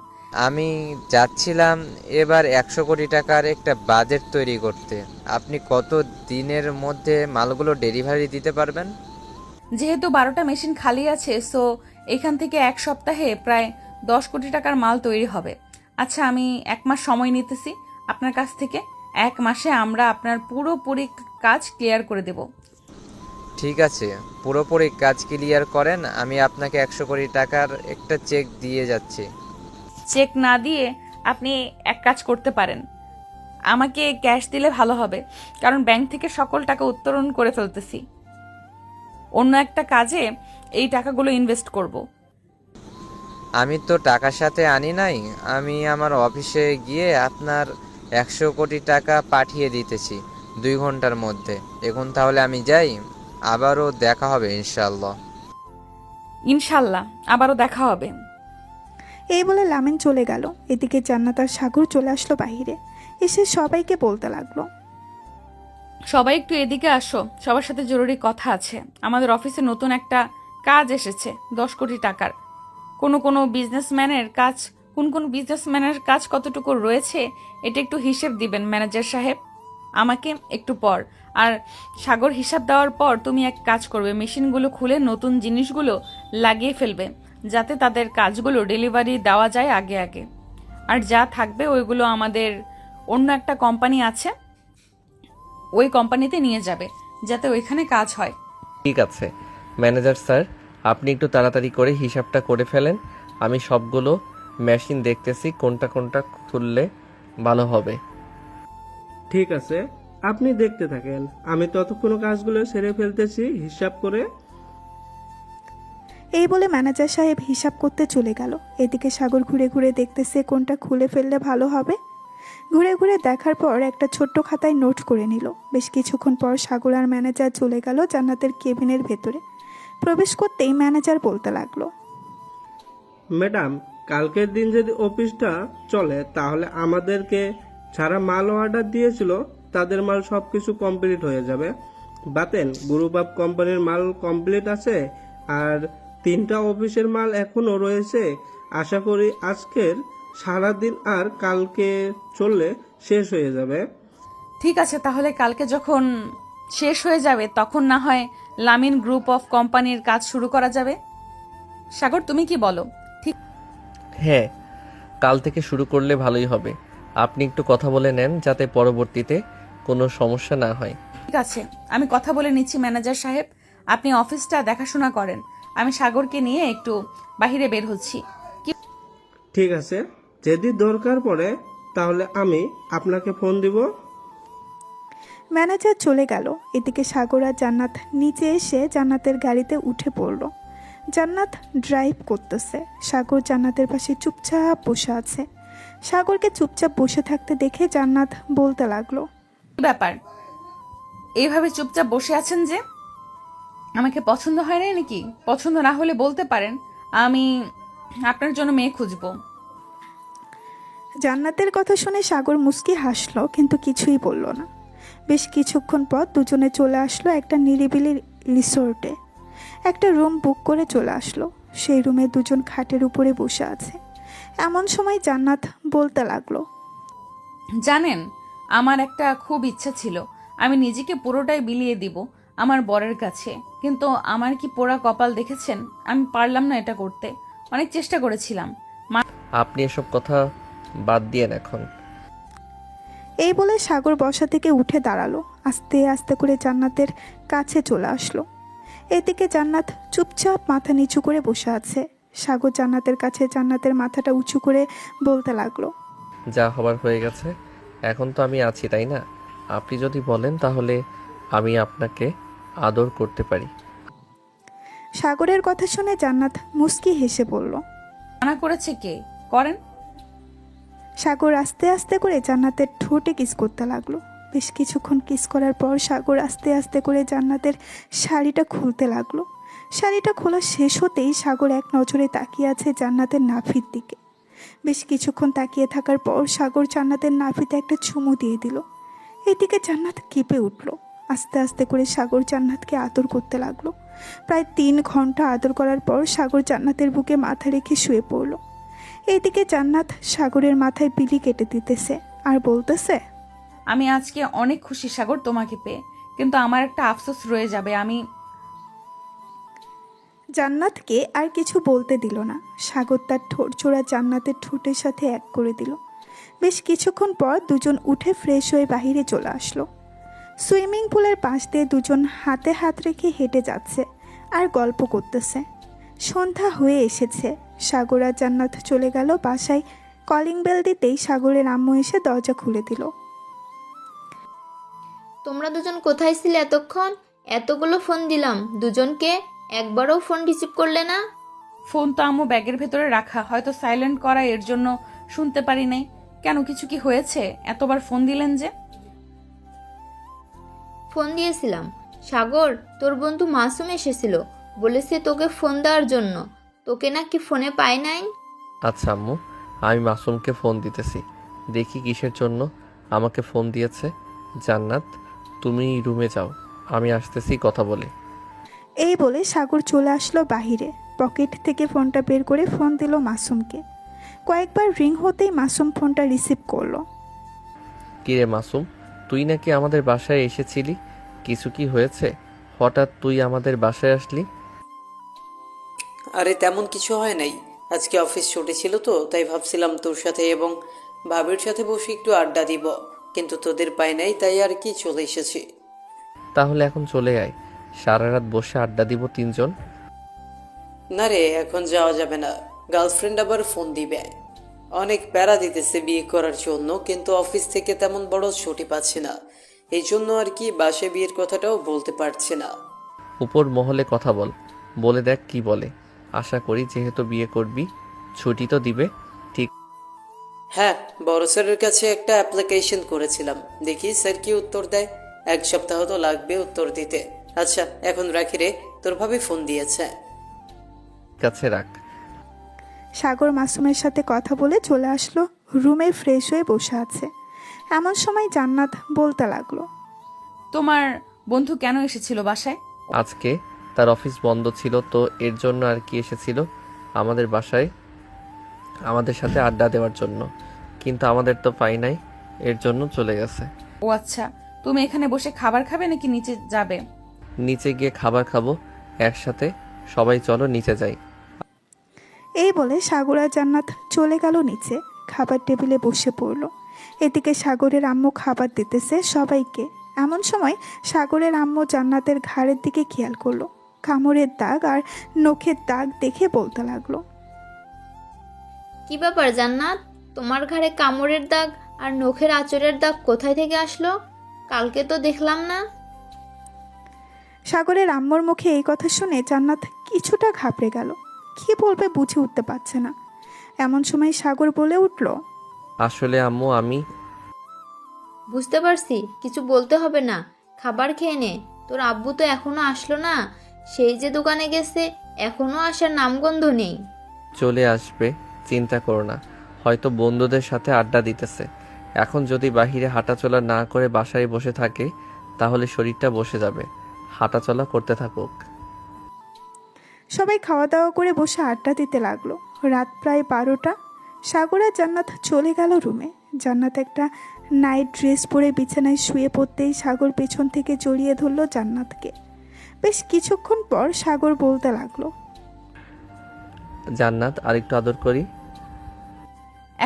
আমি যাচ্ছিলাম এবার 100 কোটি টাকার একটা বাজেট তৈরি করতে। আপনি কত দিনের মধ্যে মালগুলো ডেলিভারি দিতে পারবেন? যেহেতু 12টা মেশিন খালি আছে, সো এখান থেকে 1 সপ্তাহে প্রায় 10 কোটি টাকার মাল তৈরি হবে। আচ্ছা, আমি 1 মাস সময় নিতেছি আপনার কাছ থেকে। 1 মাসে আমরা আপনার পুরোপুরি কাজ ক্লিয়ার করে দেব। ঠিক আছে, পুরোপুরি কাজ ক্লিয়ার করেন, আমি আপনাকে 100 কোটি টাকার একটা চেক দিয়ে যাচ্ছি। চেক না দিয়ে আপনি এক কাজ করতে পারেন, আমাকে ক্যাশ দিলে ভালো হবে, কারণ ব্যাংক থেকে সকল টাকা উত্তোলন করে ফেলতেছি। অন্য একটা কাজে এই টাকাগুলো ইনভেস্ট করব। আমি তো টাকার সাথে আনি নাই, আমি আমার অফিসে গিয়ে আপনার 100 কোটি টাকা পাঠিয়ে দিতেছি 2 ঘন্টার মধ্যে। এখন তাহলে আমি যাই, আবারও দেখা হবে ইনশাল্লাহ। ইনশাল্লাহ আবারও দেখা হবে। এই বলে লামিন চলে গেল। এদিকে জান্নাত আর সাগর চলে আসলো বাহিরে। এসে সবাইকে বলতে লাগলো, সবাই একটু এদিকে আসো, সবার সাথে জরুরি কথা আছে। আমাদের অফিসে নতুন একটা কাজ এসেছে 10 কোটি টাকার। কোন বিজনেসম্যানের কাজ কতটুকু রয়েছে এটা একটু হিসেব দিবেন ম্যানেজার সাহেব আমাকে একটু পর। আর সাগর, হিসাব দেওয়ার পর তুমি এক কাজ করবে, মেশিনগুলো খুলে নতুন জিনিসগুলো লাগিয়ে ফেলবে, যাতে তাদের কাজগুলো ডেলিভারি দেওয়া যায় আগে আগে। আর যা থাকবে ওইগুলো আমাদের অন্য একটা কোম্পানি আছে, ওই কোম্পানিতে নিয়ে যাবে, যাতে ওইখানে কাজ হয়। ঠিক আছে ম্যানেজার স্যার, আপনি একটু তাড়াতাড়ি করে হিসাবটা করে ফেলেন। আমি সবগুলো মেশিন দেখতেছি কোনটা কোনটা খুললে ভালো হবে। ঠিক আছে, আপনি দেখতে থাকেন, আমি ততক্ষণ কাজগুলো সেরে ফেলতেছি হিসাব করে। এই বলে ম্যানেজার সাহেব হিসাব করতে চলে গেল। এদিকে সাগর ঘুরে ঘুরে দেখতেছে কোনটা খুলে ফেললে ভালো হবে। ঘুরে ঘুরে দেখার পর একটা ছোট্ট খাতায় নোট করে নিল। বেশ কিছুক্ষণ পর সাগর আর ম্যানেজার চলে গেল জান্নাতের কেবিনের ভেতরে। প্রবেশ করতেই ম্যানেজার বলতে লাগলো, ম্যাডাম, কালকের দিন যদি অফিসটা চলে তাহলে আমাদেরকে যারা মাল অর্ডার দিয়েছিল তাদের মাল সব কিছু কমপ্লিট হয়ে যাবে। বাতেন গ্রুপ অফ কোম্পানির মাল কমপ্লিট আছে, আর 3টা অফিসের মাল এখনও রয়েছে। আশা করি আজকের সারাদিন আর কালকে চললে শেষ হয়ে যাবে। ঠিক আছে, তাহলে কালকে যখন শেষ হয়ে যাবে তখন না হয় লামিন গ্রুপ অফ কোম্পানির কাজ শুরু করা যাবে। সাগর, তুমি কি বলো? ঠিক হ্যাঁ, কাল থেকে শুরু করলে ভালোই হবে। আপনি একটু কথা বলে নেন যাতে পরবর্তীতে কোনো সমস্যা না হয়। আছে, আমি কথা বলে নিচ্ছি ম্যানেজার সাহেব। আপনি অফিসটা দেখাশোনা করেন, আমি সাগরকে নিয়ে একটু বাইরে বের হচ্ছি। কি ঠিক আছে, যদি দরকার পড়ে তাহলে আমি আপনাকে ফোন দিব। ম্যানেজার চলে গেল। এদিকে সাগর আর জান্নাত নিচে এসে জান্নাতের গাড়িতে উঠে পড়ল। জান্নাত ড্রাইভ করতেছে, সাগর জান্নাতের পাশে চুপচাপ বসে আছে। সাগরকে চুপচাপ বসে থাকতে দেখে জান্নাত বলতে লাগলো, ব্যাপার, এইভাবে চুপচাপ বসে আছেন যে? আমাকে পছন্দ হয় না নাকি? পছন্দ না হলে বলতে পারেন, আমি আপনার জন্য মেয়ে খুঁজবো। জান্নাতের কথা শুনে সাগর মুস্কি হাসলো, কিন্তু কিছুই বলল না। বেশ কিছুক্ষণ পর দুজনে চলে আসলো একটা নিরিবিলি রিসোর্টে। একটা রুম বুক করে চলে আসলো। সেই রুমে দুজন খাটের উপরে বসে আছে। এমন সময় জান্নাত বলতে লাগলো, জানেন, আমার একটা খুব ইচ্ছা ছিল আমি নিজেকে পুরোটাই বিলিয়ে দিব আমার বরের কাছে, কিন্তু আমার কি পোড়া কপাল দেখেছেন, আমি পারলাম না এটা করতে। অনেক চেষ্টা করেছিলাম। আপনি এসব কথা বাদ দিয়েন এখন। এই বলে সাগর বসা থেকে উঠে দাঁড়ালো, আস্তে আস্তে করে জান্নাতের কাছে চলে আসলো। এদিকে জান্নাত চুপচাপ মাথা নিচু করে বসে আছে। সাগর জান্নাতের কাছে জান্নাতের মাথাটা উঁচু করে বলতে লাগলো, যা হবার হয়ে গেছে, এখন তো আমি আছি, তাই না? আপনি যদি বলেন তাহলে আমি আপনাকে আদর করতে পারি। সাগরের কথা শুনে জান্নাত মুস্কি হেসে বলল, মানা করেছে কে? করেন। সাগর আস্তে আস্তে করে জান্নাতের ঠোঁটে কিস করতে লাগলো। বেশ কিছুক্ষণ কিস করার পর সাগর আস্তে আস্তে করে জান্নাতের শাড়িটা খুলতে লাগলো। শাড়িটা খোলা শেষ হতেই সাগর এক নজরে তাকিয়ে আছে জান্নাতের নাভির দিকে। বেশ কিছুক্ষণ তাকিয়ে থাকার পর সাগর জান্নাতের নাভিতে একটা চুমু দিয়ে দিল। এদিকে জান্নাত কেঁপে উঠল। আস্তে আস্তে করে সাগর জান্নাতকে আদর করতে লাগলো। প্রায় 3 ঘন্টা আদর করার পর সাগর জান্নাতের বুকে মাথা রেখে শুয়ে পড়ল। এইদিকে জান্নাত সাগরের মাথায় বিলি কেটে দিতেছে আর বলতেছে, আমি আজকে অনেক খুশি সাগর তোমাকে পেয়ে, কিন্তু আমার একটা আফসোস রয়ে যাবে। আমি জান্নাতকে আর কিছু বলতে দিল না। সাগর তার ঠোঁট জোড়া জান্নাতের ঠোঁটের সাথে এক করে দিল। বেশ কিছুক্ষণ পর দুজন উঠে ফ্রেশ হয়ে বাহিরে চলে আসলো। সুইমিং পুলের পাশ দিয়ে দুজন হাতে হাত রেখে হেঁটে যাচ্ছে আর গল্প করতেছে। সন্ধ্যা হয়ে এসেছে। সাগর আর জান্নাত চলে গেল বাসায়। কলিং বেল দিতেই সাগরের আম্মু এসে দরজা খুলে দিল। তোমরা দুজন কোথায় ছিলে এতক্ষণ? এতগুলো ফোন দিলাম দুজনকে, একবারও ফোন রিসিভ করলে না। ফোন তো আম্মু ব্যাগের ভেতরে রাখা, হয়তো সাইলেন্ট করা, এর জন্য শুনতে পারি নাই। কেন, কিছু কি হয়েছে? এতবার ফোন দিলেন যে? ফোন দিয়েছিলাম। সাগর, তোর বন্ধু মাসুম এসেছিল, বলেছে তোকে ফোন দেওয়ার জন্য। তোকে নাকি ফোনে পাই নাই। আচ্ছা আম্মু, আমি মাসুমকে ফোন দিতেছি, দেখি কিসের জন্য আমাকে ফোন দিয়েছে। জান্নাত, তুমি রুমে যাও, আমি আসতেছি কথা বলে। এই বলে সাগর চলে আসলো বাহিরে। পকেট থেকে ফোনটা বের করে ফোন দিল মাসুমকে। কয়েকবার রিং হতেই মাসুম ফোনটা রিসিভ করলো। কিরে মাসুম, তুই নাকি আমাদের বাসায় এসেছিলি, কিছু কি হয়েছে? হঠাৎ তুই আমাদের বাসায় আসলি? আরে তেমন কিছু হয় নাই, আজকে অফিস ছুটি ছিল তো, তাই ভাবছিলাম তোর সাথে এবং ভাবির সাথে বসে একটু আড্ডা দিব, কিন্তু তোদের পাই নাই, তাই আর কি চলে এসেছি। তাহলে এখন চলে আয়, সারা রাত বসে আড্ডা দিব 3 জন। না রে, এখন যাওয়া যাবে না, গার্লফ্রেন্ড আবার ফোন দিবে। অনেক প্যারা দিতেছে বিয়ে করার জন্য, কিন্তু অফিস থেকে তেমন বড় ছুটি পাচ্ছে না, এই জন্য আর কি বাসায় বিয়ের কথাটাও বলতে পারছে না। উপর মহলে কথা বলে দেখ কি বলে। আশা করি যেহেতু বিয়ে করবি ছুটি তো দিবে। ঠিক? হ্যাঁ, বড় স্যারের কাছে একটা অ্যাপ্লিকেশন করেছিলাম, দেখি স্যার কি উত্তর দেয়। 1 সপ্তাহ তো লাগবে উত্তর দিতে, আচ্ছা এখন রাখি রে, তোর ভাবে ফোন দিয়েছে। কাছে রাখ। সাগর মাসুমের সাথে কথা বলে চলে আসলো রুমে, ফ্রেশ হয়ে বসে আছে। এমন সময় জান্নাত বলতে লাগলো, তোমার বন্ধু কেন এসেছিল বাসায়? আজকে তার অফিস বন্ধ ছিল তো এর জন্য আর কি এসেছিল আমাদের বাসায় আমাদের সাথে আড্ডা দেওয়ার জন্য, কিন্তু আমাদের তো পাই নাই, এর জন্য চলে গেছে। ও আচ্ছা, তুমি এখানে বসে খাবার খাবে নাকি নিচে যাবে? নিচে গিয়ে খাবার খাবো একসাথে, সবাই চলো নিচে যাই। এই বলে সাগর আর জান্নাত চলে গেল নিচে, খাবার টেবিলে বসে পড়ল। এদিকে সাগরের আম্মু খাবার দিতেছে সবাইকে। এমন সময় সাগরের আম্মু জান্নাতের ঘাড়ের দিকে খেয়াল করলো, কামড়ের দাগ আর নখের দাগ দেখে বলতে লাগলো, কি ব্যাপার জান্নাত, তোমার ঘাড়ে কামড়ের দাগ আর নখের আঁচড়ের দাগ কোথায় থেকে আসলো? কালকে তো দেখলাম না। সাগরের আম্মুর মুখে এই কথা শুনে জান্নাত কিছুটা ঘাবড়ে গেল, কি বলবে বুঝে উঠতে পারছে না। এমন সময় সাগর বলে উঠল, আসলে আম্মু আমি বুঝতে পারছি, কিছু বলতে হবে না, খাবার খেয়ে নে। তোর আব্বু তো এখনো আসলো না, সেই যে দোকানে গেছে, এখনো আসার নামগন্ধ নেই। চলে আসবে, চিন্তা করো না, হয়তো বন্ধুদের সাথে আড্ডা দিতেছে। এখন যদি বাহিরে হাঁটাচলা না করে বাসায় বসে থাকে তাহলে শরীরটা বসে যাবে, হাঁটাচলা করতে থাকুক। সবাই খাওয়া দাওয়া করে বসে আড্ডা দিতে লাগলো। রাত প্রায় 12টা। সাগর আর জান্নাত চলে গেল রুমে। জান্নাত একটা নাইট ড্রেস পরে বিছানায় শুয়ে পড়তেই সাগর পেছন থেকে জড়িয়ে ধরলো জান্নাতকে। বেশ কিছুক্ষণ পর সাগর বলতে লাগলো, জান্নাত আরেকটু আদর করি।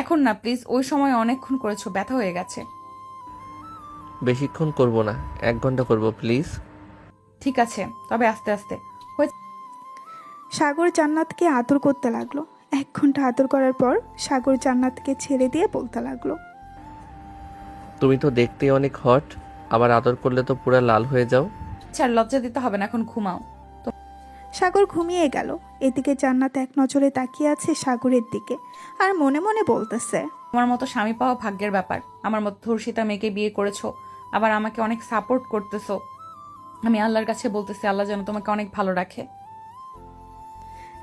এখন না প্লিজ, ওই সময় অনেকক্ষণ করেছো, ব্যথা হয়ে গেছে। বেশিক্ষণ করব না, 1 ঘন্টা করব প্লিজ। ঠিক আছে, তবে আস্তে আস্তে। সাগর জান্নাতকে আদর করতে লাগলো। 1 ঘন্টা আদর করার পর সাগর জান্নাতকে ছেড়ে দিয়ে বলতে লাগলো, তুমি তো দেখতে অনেক হট, আবার আদর করলে তো পুরো লাল হয়ে যাও। ছাড়, লজ্জা দিতে হবে না, এখন ঘুমাও। সাগর ঘুমিয়ে গেল। এদিকে জান্নাত এক নজরে তাকিয়ে আছে সাগরের দিকে আর মনে মনে বলতেছে, আমার মতো স্বামী পাওয়া ভাগ্যের ব্যাপার। আমার মতো ধর্ষিতা মেয়েকে বিয়ে করেছো, আবার আমাকে অনেক সাপোর্ট করতেছো। আমি আল্লাহর কাছে বলতেছি, আল্লাহ যেন তোমাকে অনেক ভালো রাখে।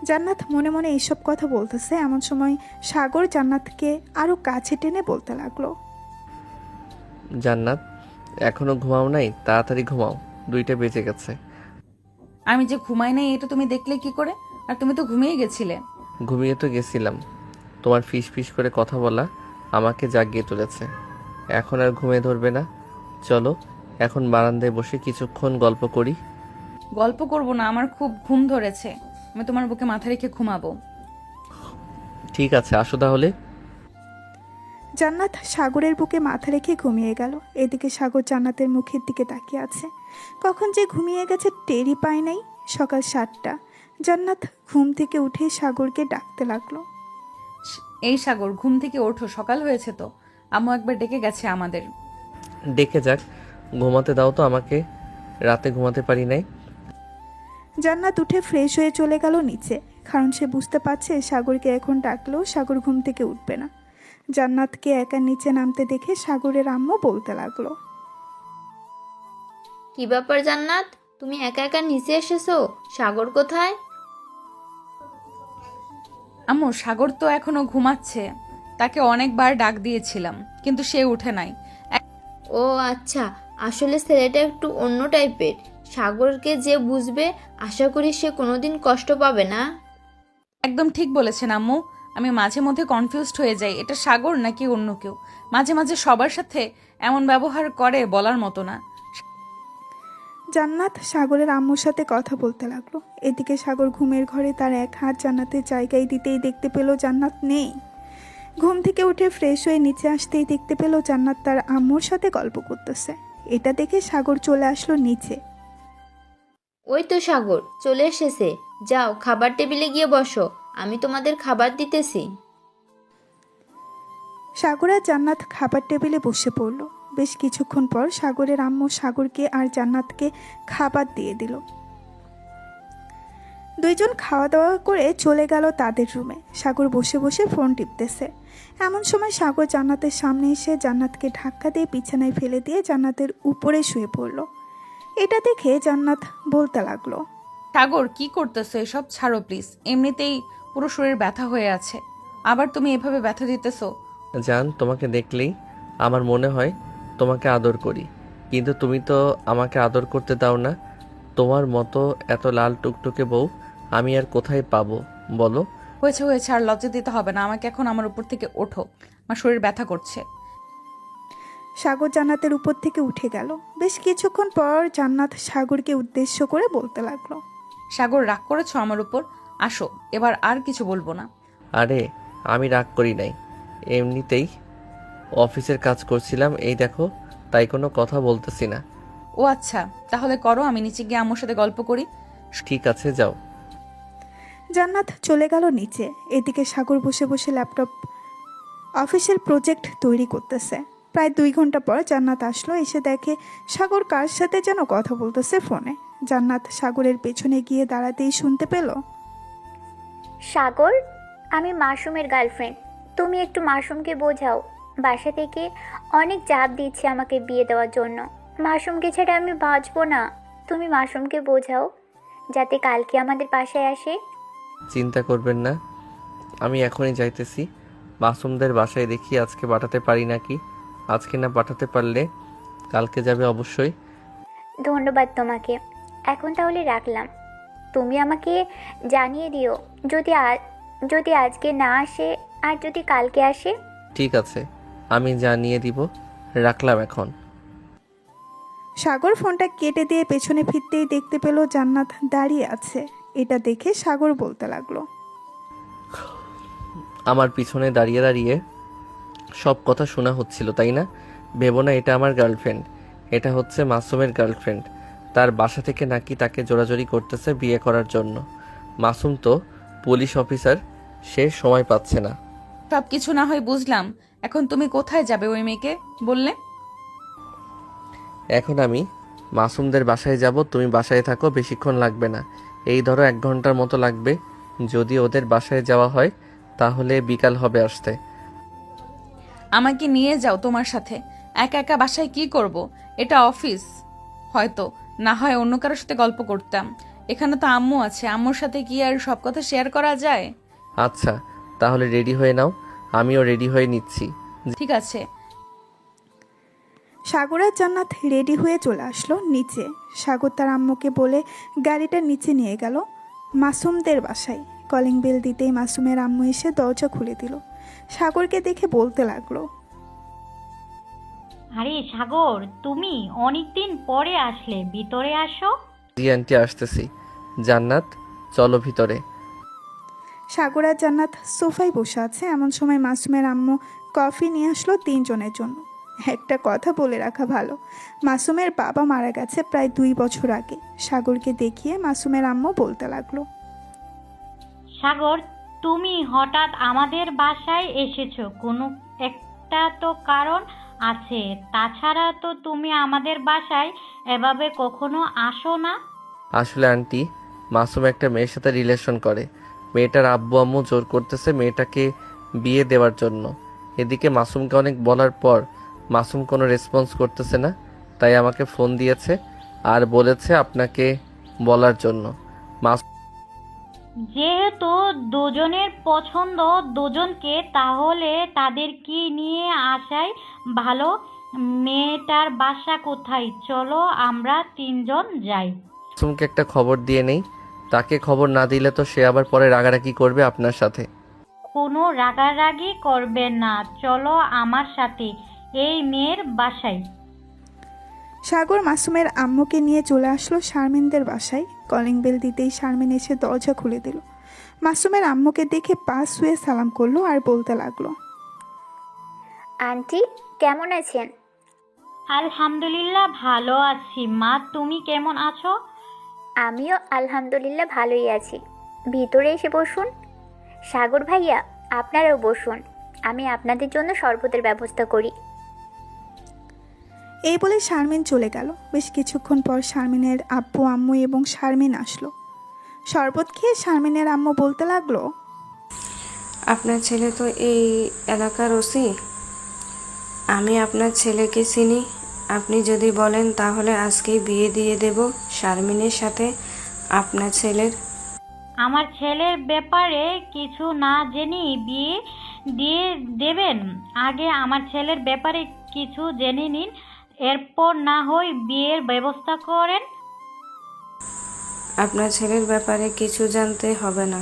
জান্নাত মনে মনে এইসব কথা বলতেছে। এমন সময় সাগর জান্নাতকে আরো কাছে টেনে বলতে লাগলো, জান্নাত এখনো ঘুমাও নাই? তাড়াতাড়ি ঘুমাও, 2টা বেজে গেছে। আমি যে ঘুমাই নাই এটা তুমি দেখলে কি করে? আর তুমি তো ঘুমিয়ে গেছিলে। ঘুমিয়ে তো গেছিলাম, তোমার ফিস ফিস করে কথা বলা আমাকে জাগিয়ে তুলেছে। এখন আর ঘুমিয়ে ধরবে না, চলো এখন বারান্দায় বসে কিছুক্ষণ গল্প করি। গল্প করব না, আমার খুব ঘুম ধরেছে, আমি তোমার বুকে মাথা রেখে ঘুমাবো। ঠিক আছে, আসো তাহলে। জান্নাত সাগরের বুকে মাথা রেখে ঘুমিয়ে গেল। এদিকে সাগর জান্নাতের মুখের দিকে তাকিয়ে আছে। কখন যে ঘুমিয়ে গেছে টেরই পায় নাই। সকাল 7টা। জান্নাত ঘুম থেকে উঠে সাগরকে ডাকতে লাগলো, এই সাগর, ঘুম থেকে ওঠো, সকাল হয়েছে তো। আম্মু একবার ডেকে গেছে আমাদের। ডেকে যাক, ঘুমাতে দাও তো আমাকে, রাতে ঘুমাতে পারি নাই। জান্নাত উঠে ফ্রেশ হয়ে চলে গেল নিচে, কারণ সে বুঝতে পারছে সাগরকে এখন ডাকলেও সাগর ঘুম থেকে উঠবে না। জান্নাতকে একা নিচে নামতে দেখে সাগরের আম্মু বলতে লাগলো, কি ব্যাপার জান্নাত, তুমি একা একা নিচে এসেছো? সাগর কোথায়? আম্মু, সাগর তো এখনো ঘুমাচ্ছে, তাকে অনেকবার ডাক দিয়েছিলাম কিন্তু সে উঠে নাই। ও আচ্ছা, আসলে ছেলেটা একটু অন্য টাইপের। সাগরকে যে বুঝবে, আশা করি সে কোনোদিন কষ্ট পাবে না। একদম ঠিক বলেছেন আম্মু, আমি মাঝে মধ্যে কনফিউজড হয়ে যাই, এটা সাগর নাকি অন্য কেউ। মাঝে মাঝে সবার সাথে এমন ব্যবহার করে বলার মতো না। জান্নাত সাগরের আম্মুর সাথে কথা বলতে লাগলো। এদিকে সাগর ঘুমের ঘরে তার এক হাত জান্নাতের জায়গায় দিতেই দেখতে পেল জান্নাত নেই। ঘুম থেকে উঠে ফ্রেশ হয়ে নিচে আসতেই দেখতে পেল জান্নাত তার আম্মুর সাথে গল্প করতেছে। এটা দেখে সাগর চলে আসলো নিচে। ওই তো সাগর চলে এসেছে, যাও খাবার টেবিলে গিয়ে বসো, আমি তোমাদের খাবার দিতেছি। সাগর আর জান্নাত খাবার টেবিলে বসে পড়ল। বেশ কিছুক্ষণ পর সাগরের আম্মু সাগরকে আর জান্নাতকে খাবার দিয়ে দিল। দুইজন খাওয়া দাওয়া করে চলে গেল তাদের রুমে। সাগর বসে বসে ফোন টিপতেছে। এমন সময় সাগর জান্নাতের সামনে এসে জান্নাতকে ধাক্কা দিয়ে বিছানায় ফেলে দিয়ে জান্নাতের উপরে শুয়ে পড়ল। এটা দেখে জান্নাত বলতে লাগলো, সাগর কি করতেছো এসব? ছাড়ো প্লিজ, এমনিতেই পুরো শরীর ব্যথা হয়ে আছে, আবার তুমি এভাবে ব্যথা দিতেছো। জান, তোমাকে দেখলেই আমার মনে হয় তোমাকে আদর করি, কিন্তু তুমি তো আমাকে আদর করতে দাও না। তোমার মতো এত লাল টুকটুকে বউ আমি আর কোথায় পাবো বলো? হয়েছে হয়েছে, আর লজ্জা দিতে হবে না আমাকে, এখন আমার উপর থেকে ওঠো, আমার শরীর ব্যথা করছে। সাগর জান্নাতের উপর থেকে উঠে গেল। বেশ কিছুক্ষণ পর জান্নাত সাগরকে উদ্দেশ্য করে বলতে লাগলো, সাগর, রাগ করেছো আমার উপর? আসো, এবার আর কিছু বলবো না। আরে আমি রাগ করি নাই, এমনিতেই অফিসের কাজ করছিলাম, এই দেখো, তাই কোনো কথা বলতেছি না। ও আচ্ছা, তাহলে করো, আমি নিচে গিয়ে আম্মুর সাথে গল্প করি। ঠিক আছে, যাও। জান্নাত চলে গেল নিচে। এদিকে সাগর বসে বসে ল্যাপটপ অফিসের প্রজেক্ট তৈরি করতেছে। প্রায় 2 ঘন্টা পর জান্নাত আসলো, এসে দেখে সাগর কার সাথে যেন কথা বলতেছে ফোনে। জান্নাত সাগরের পেছনে গিয়ে দাঁড়াতেই শুনতে পেল, সাগর, আমি মাসুমের গার্লফ্রেন্ড, তুমি একটু মাসুমকে বোঝাও। বাসা থেকে অনেক চাপ দিচ্ছে আমাকে বিয়ে দেওয়ার জন্য। মাসুমকে ছেড়ে আমি বাঁচবো না। তুমি মাসুমকে বোঝাও যাতে কালকে আমাদের বাসায় আসে। চিন্তা করবেন না, আমি এখনই যাইতেছি। মাসুমদের বাসায় দেখি আজকে পাঠাতে পারি নাকি। আজকে না পাঠাতে পারলে কালকে যাবে অবশ্যই। ধন্যবাদ তোমাকে। এখন তাহলে রাখলাম। তুমি আমাকে জানিয়ে দিও যদি আজকে না আসে আর যদি কালকে আসে। ঠিক আছে, আমি জানিয়ে দিব। রাখলাম এখন। সাগর ফোনটা কেটে দিয়ে পেছনে ফিরতেই দেখতে পেল জান্নাত দাঁড়িয়ে আছে। এটা দেখে সাগর বলতে লাগলো, আমার পিছনে দাঁড়িয়ে দাঁড়িয়ে সব কথা শোনা হচ্ছিল, তাই না? ভেবো না এটা আমার গার্লফ্রেন্ড, এটা হচ্ছে মাসুমের গার্লফ্রেন্ড। তার বাসা থেকে নাকি তাকে জোরাজোরি করতেছে বিয়ে করার জন্য। মাসুম তো পুলিশ অফিসার, সে সময় পাচ্ছে না। সব কিছু না হয় বুঝলাম, এখন তুমি কোথায় যাবে ওই মেয়েকে বললে? এখন আমি মাসুমদের বাসায় যাব, তুমি বাসায় থাকো, বেশিক্ষণ লাগবে না। এই ধরো 1 ঘন্টার মতো লাগবে। যদি ওদের বাসায় যাওয়া হয় তাহলে বিকাল হবে আসতে। আমাকে নিয়ে যাও তোমার সাথে, একা একা বাসায় কি করব? এটা অফিস, হয়তো না হয় অন্য কারোর সাথে গল্প করতাম। এখানে তো আম্মু আছে, আম্মুর সাথে কি আর সব কথা শেয়ার করা যায়? আচ্ছা, তাহলে রেডি হয়ে নাও, আমিও রেডি হয়ে নিচ্ছি। ঠিক আছে। সাগর আর জান্নাত রেডি হয়ে চলে আসলো নিচে। সাগর তার আম্মুকে বলে গাড়িটা নিচে নিয়ে গেল মাসুমদের বাসায়। কলিং বেল দিতেই মাসুমের আম্মু এসে দরজা খুলে দিল। সাগরকে দেখে বলতে লাগলো, আরে সাগর, তুমি অনেকদিন পরে আসলে, ভিতরে আসো। জি আন্টি, আসতেছি। জান্নাত, চলো ভিতরে। সাগর আর জান্নাত সোফায় বসে আছে। এমন সময় মাসুমের আম্মু কফি নিয়ে আসলো 3 জনের জন্য। একটা কথা বলে রাখা ভালো, মাসুমের বাবা মারা গেছে প্রায় 2 বছর আগে। সাগরকে দেখিয়ে মাসুমের আম্মু বলতে লাগলো, সাগর, তুমি হঠাৎ আমাদের বাসায় এসেছো, কোনো একটা তো কারণ আছে। তাছাড়া তো তুমি আমাদের বাসায় এভাবে কখনো আসো না। আসলে আন্টি, মাসুম একটা মেয়ের সাথে রিলেশন করে। মেয়েটার আব্বু আম্মু জোর করতেছে মেয়েটাকে বিয়ে দেওয়ার জন্য। এদিকে মাসুমকে অনেক বলার পর মাসুম কোনো রেসপন্স করতেছে না, তাই আমাকে ফোন দিয়েছে আর বলেছে আপনাকে বলার জন্য। যেহেতু দুজনের পছন্দ দুজনকে, তাহলে তাদের কি নিয়ে আসাই ভালো। মেয়েটার বাসা কোথায়? চলো আমরা 3 জন যাই। মাসুমকে একটা খবর দিয়ে নেই, তাকে খবর না দিলে তো সে আবার পরে রাগারাগি করবে আপনার সাথে। কোনো রাগারাগি করবে না, চলো আমার সাথে এই মেয়ের বাসায়। সাগর মাসুমের আম্মুকে নিয়ে চলে আসলো শারমিনদের বাসায়। কলিং বেল দিতেই শারমিন এসে দরজা খুলে দিল। মাসুমের আম্মুকে দেখে পা শুয়ে সালাম করলো আর বলতে লাগলো, আন্টি কেমন আছেন? আলহামদুলিল্লাহ ভালো আছি মা, তুমি কেমন আছো? আমিও আলহামদুলিল্লাহ ভালোই আছি। ভিতরে এসে বসুন। সাগর ভাইয়া, আপনারাও বসুন, আমি আপনাদের জন্য শরবতের ব্যবস্থা করি। এই বলে শারমিন চলে গেল। বেশ কিছুক্ষণ পর শারমিনের আব্বু আম্মু এবং শারমিন আসলো। শরবত খেয়ে শারমিনের আম্মু বলতে লাগলো, আপনার ছেলে তো এই এলাকার ওসি। আমি আপনার ছেলেকে চিনি, আপনি যদি বলেন তাহলে আজকেই বিয়ে দিয়ে দেব শারমিনের সাথে আপনার ছেলের। আমার ছেলের ব্যাপারে কিছু না জেনে বিয়ে দিয়ে দেবেন? আগে আমার ছেলের ব্যাপারে কিছু জেনে নিন, এরপর না হয় বিয়ের ব্যবস্থা করেন। আপনার ছেলের ব্যাপারে কিছু জানতে হবে না,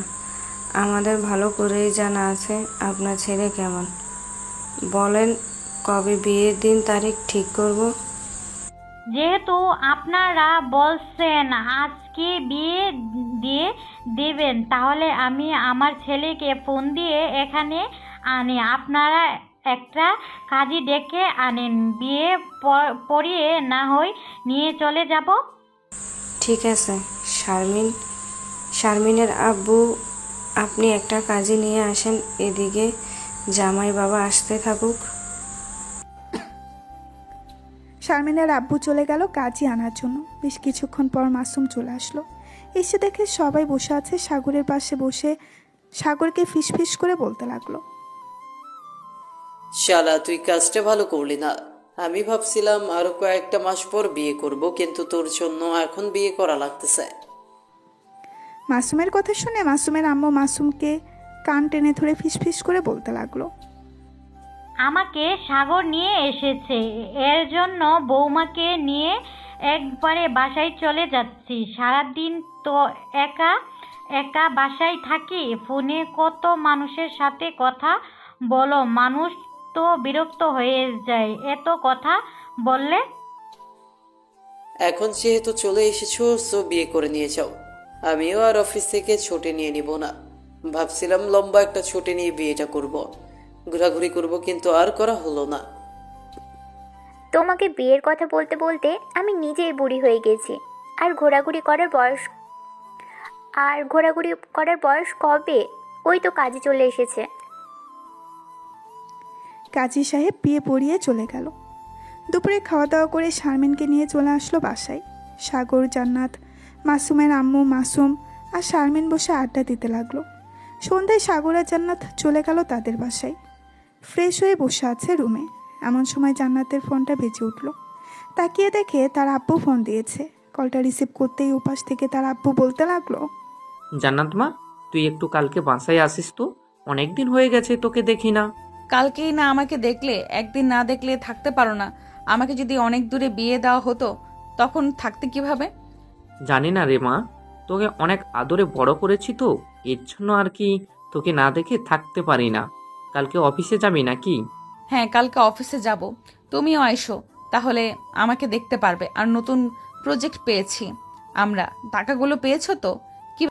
আমাদের ভালো করেই জানা আছে আপনার ছেলে কেমন। বলেন কবে বিয়ের দিন তারিখ ঠিক করব। যেহেতু আপনারা বলছেন আজকে বিয়ে দিয়ে দেবেন, তাহলে আমি আমার ছেলেকে ফোন দিয়ে এখানে আনি। আপনারা একটা কাজী ডেকে আনেন, বিয়ে পড়িয়ে না হয় নিয়ে চলে যাব। ঠিক আছে শারমিনের আব্বু, আপনি একটা কাজে নিয়ে আসেন, এদিকে জামাই বাবা আসতে থাকুক। শারমিনের আব্বু চলে গেল কাজী আনার জন্য। বেশ কিছুক্ষণ পর মাসুম চলে আসলো। এসে দেখে সবাই বসে আছে। সাগরের পাশে বসে সাগরকে ফিসফিস করে বলতে লাগলো, শালা তুই কাজটা ভালো করলি না। আমি ভাবছিলাম আরো কয়েকটা মাস পর বিয়ে করব, কিন্তু তোর জন্য এখন বিয়ে করা লাগতেছে। মাসুমের কথা শুনে মাসুমের আম্মু মাসুমকে কান টেনে ধরে ফিসফিস করে বলতে লাগলো, আমাকে সাগর নিয়ে এসেছে, এর জন্য বৌমাকে নিয়ে একবারে বাসায় চলে যাচ্ছি। সারাদিন তো একা একা বাসায় থাকি, ফোনে কত মানুষের সাথে কথা বলো, মানুষ তো বিরক্ত হয়ে যায় এত কথা বললে। এখন যেহেতু চলে এসেছো, সো বিয়ে করে নিয়ে যাও। আমিও আর অফিস থেকে ছুটি নিয়ে নিব না। ভাবছিলাম লম্বা একটা ছুটি নিয়ে বিয়েটা করব, ঘোরাঘুরি করব, কিন্তু আর করা হলো না। তোমাকে বিয়ের কথা বলতে বলতে আমি নিজেই বুড়ি হয়ে গেছি। আর ঘোরাঘুরি করার বয়স কবে? ওই তো কাজে চলে এসেছে। কাজী সাহেব বিয়ে পড়িয়ে চলে গেল। দুপুরে খাওয়া দাওয়া করে শারমিনকে নিয়ে চলে আসলো বাসায়। সাগর, জান্নাত, মাসুমের আম্মু, মাসুম আর শারমিন বসে আড্ডা দিতে লাগলো। সন্ধ্যায় সাগর আর জান্নাত চলে গেল তাদের বাসায়। ফ্রেশ হয়ে বসে আছে রুমে। এমন সময় জান্নাতের ফোনটা বেজে উঠল। তাকিয়ে দেখে তার আব্বু ফোন দিয়েছে। কলটা রিসিভ করতেই উপাস থেকে তার আব্বু বলতে লাগলো, জান্নাত মা, তুই একটু কালকে বাসায় আসিস তো, অনেকদিন হয়ে গেছে তোকে দেখি না। কালকেই না আমাকে দেখলে, একদিন না দেখলে থাকতে পারো না। আমাকে যদি অনেক দূরে বিয়ে দেওয়া হতো তখন থাকতে কিভাবে? জানি না রে মা, তোকে অনেক আদরে বড় করেছি তো, এর জন্য আর কি তোকে না দেখে থাকতে পারি না। কালকে অফিসে যাবি নাকি? হ্যাঁ, কালকে অফিসে যাব, তুমিও আইসো, তাহলে আমাকে দেখতে পারবে। আর নতুন প্রজেক্ট পেয়েছি আমরা, টাকাগুলো পেয়েছো তো? কি?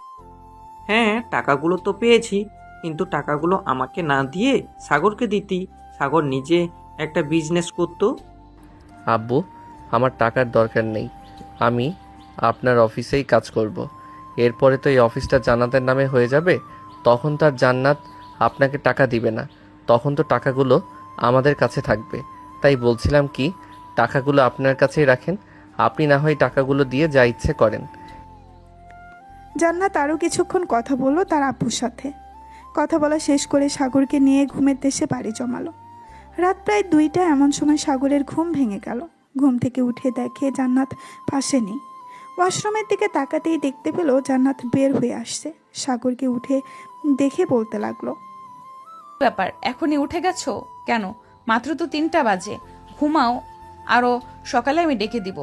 হ্যাঁ, টাকাগুলো তো পেয়েছি, কিন্তু টাকাগুলো আমাকে না দিয়ে সাগরকে দিতি, সাগর নিজে একটা বিজনেস করতো। আব্বু, আমার টাকার দরকার নেই, আমি আপনার অফিসেই কাজ করব। এরপরে তো এই অফিসটা জান্নাতের নামে হয়ে যাবে, তখন তার জান্নাত আপনাকে টাকা দিবে না, তখন তো টাকাগুলো আমাদের কাছে থাকবে। তাই বলছিলাম কি, টাকাগুলো আপনার কাছেই রাখেন, আপনি না হয় টাকাগুলো দিয়ে যা ইচ্ছে করেন। জান্নাত আরও কিছুক্ষণ কথা বললো তার আব্বুর সাথে। কথা বলা শেষ করে সাগরকে নিয়ে ঘুমের দেশে বাড়ি জমালো। রাত প্রায় 2টা। এমন সময় সাগরের ঘুম ভেঙে গেল। ঘুম থেকে উঠে দেখে জান্নাত পাশে নেই। ওয়াশরুমের দিকে তাকাতেই দেখতে পেল জান্নাত বের হয়ে আসছে। সাগরকে উঠে দেখে বলতে লাগলো, ব্যাপার, এখনই উঠে গেছো কেন? মাত্র তো 3টা বাজে, ঘুমাও, আরো সকালে আমি ডেকে দিব।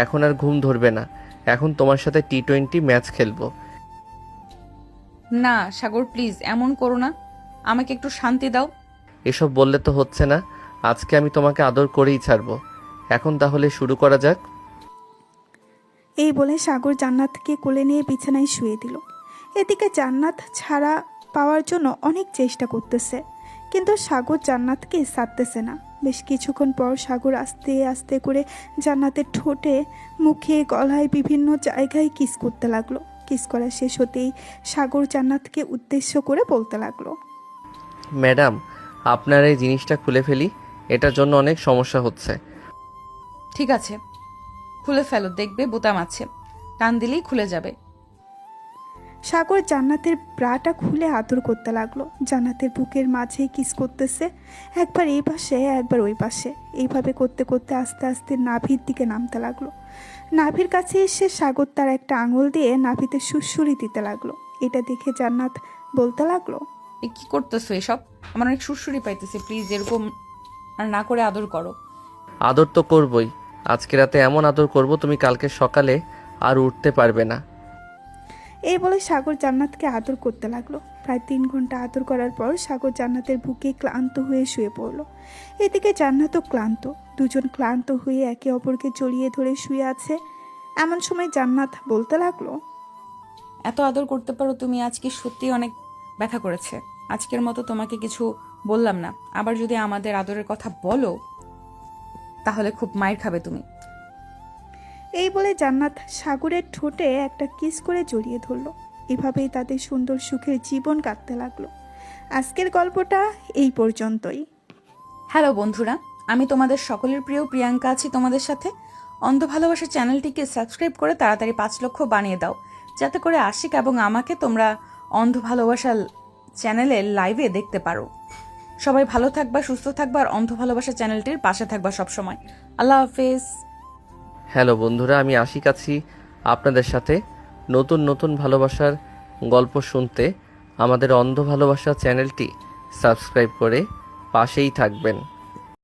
এখন আর ঘুম ধরবে না, এখন তোমার সাথে T20 ম্যাচ খেলবো। না সাগর, প্লিজ এমন করো না, আমাকে একটু শান্তি দাও। এসব বললে তো হচ্ছে না, আজকে আমি তোমাকে আদর করেই ছাড়বো। এখন তাহলে শুরু করা যাক। এই বলে সাগর জান্নাতকে কোলে নিয়ে বিছানায় শুয়ে দিল। এদিকে জান্নাত ছাড়া পাওয়ার জন্য অনেক চেষ্টা করতেছে, কিন্তু সাগর জান্নাতকে ছাড়তেছে না। বেশ কিছুক্ষণ পর সাগর আস্তে আস্তে করে জান্নাতের ঠোঁটে, মুখে, গলায় বিভিন্ন জায়গায় কিস করতে লাগলো। কিস করা শেষ হতেই সাগর জান্নাতকে উদ্দেশ্য করে বলতে লাগলো, ম্যাডাম, আপনার এই জিনিসটা খুলে ফেলি, এটার জন্য অনেক সমস্যা হচ্ছে। ঠিক আছে, খুলে ফেলো, দেখবে বোতাম আছে, টান দিলেই খুলে যাবে। সাগর জান্নাতের ব্রাটা খুলে আদর করতে লাগলো। জান্নাতের বুকের মাঝে কিস করতেছে, একবার এই পাশে একবার ওই পাশে। এইভাবে করতে করতে আস্তে আস্তে নাভির দিকে নামতে লাগলো। নাভির কাছে এসে সাগর তার একটা আঙুল দিয়ে নাভিতে সুড়সুড়ি দিতে লাগলো। এটা দেখে জান্নাত বলতে লাগলো, এ কি করতেছো এসব? আমার অনেক সুরসুরি পাইতেছে, প্লিজ এরকম আর না করে আদর করো। আদর তো করবই, আজকে রাতে এমন আদর করব তুমি কালকে সকালে আর উঠতে পারবে না। এই বলে সাগর জান্নাতকে আদর করতে লাগলো। প্রায় 3 ঘন্টা আদর করার পর সাগর জান্নাতের বুকে ক্লান্ত হয়ে শুয়ে পড়লো। এদিকে জান্নাতও ক্লান্ত। দুজন ক্লান্ত হয়ে একে অপরকে জড়িয়ে ধরে শুয়ে আছে। এমন সময় জান্নাত বলতে লাগলো, এত আদর করতে পারো তুমি, আজকে সত্যি অনেক ব্যথা করেছে। আজকের মতো তোমাকে কিছু বললাম না, আবার যদি আমাদের আদরের কথা বলো তাহলে খুব মাইর খাবে তুমি। এই বলে জান্নাত সাগরের ঠোঁটে একটা কিস করে জড়িয়ে ধরলো। এভাবেই তাদের সুন্দর সুখের জীবন কাটতে লাগলো। আজকের গল্পটা এই পর্যন্তই। হ্যালো বন্ধুরা, আমি তোমাদের সকলের প্রিয় প্রিয়াঙ্কা আছি তোমাদের সাথে। অন্ধ ভালোবাসা চ্যানেলটিকে সাবস্ক্রাইব করে তাড়াতাড়ি 5 লক্ষ বানিয়ে দাও, যাতে করে আশিক এবং আমাকে তোমরা অন্ধ ভালোবাসা চ্যানেলে লাইভে দেখতে পারো। সবাই ভালো থাকবা, সুস্থ থাকবা, আর অন্ধ ভালোবাসা চ্যানেলটির পাশে থাকবা সবসময়। আল্লাহ হাফেজ। হ্যালো বন্ধুরা, আমি আশিক আছি আপনাদের সাথে। নতুন নতুন ভালোবাসার গল্প শুনতে আমাদের অন্ধ ভালোবাসা চ্যানেলটি সাবস্ক্রাইব করে পাশেই থাকবেন।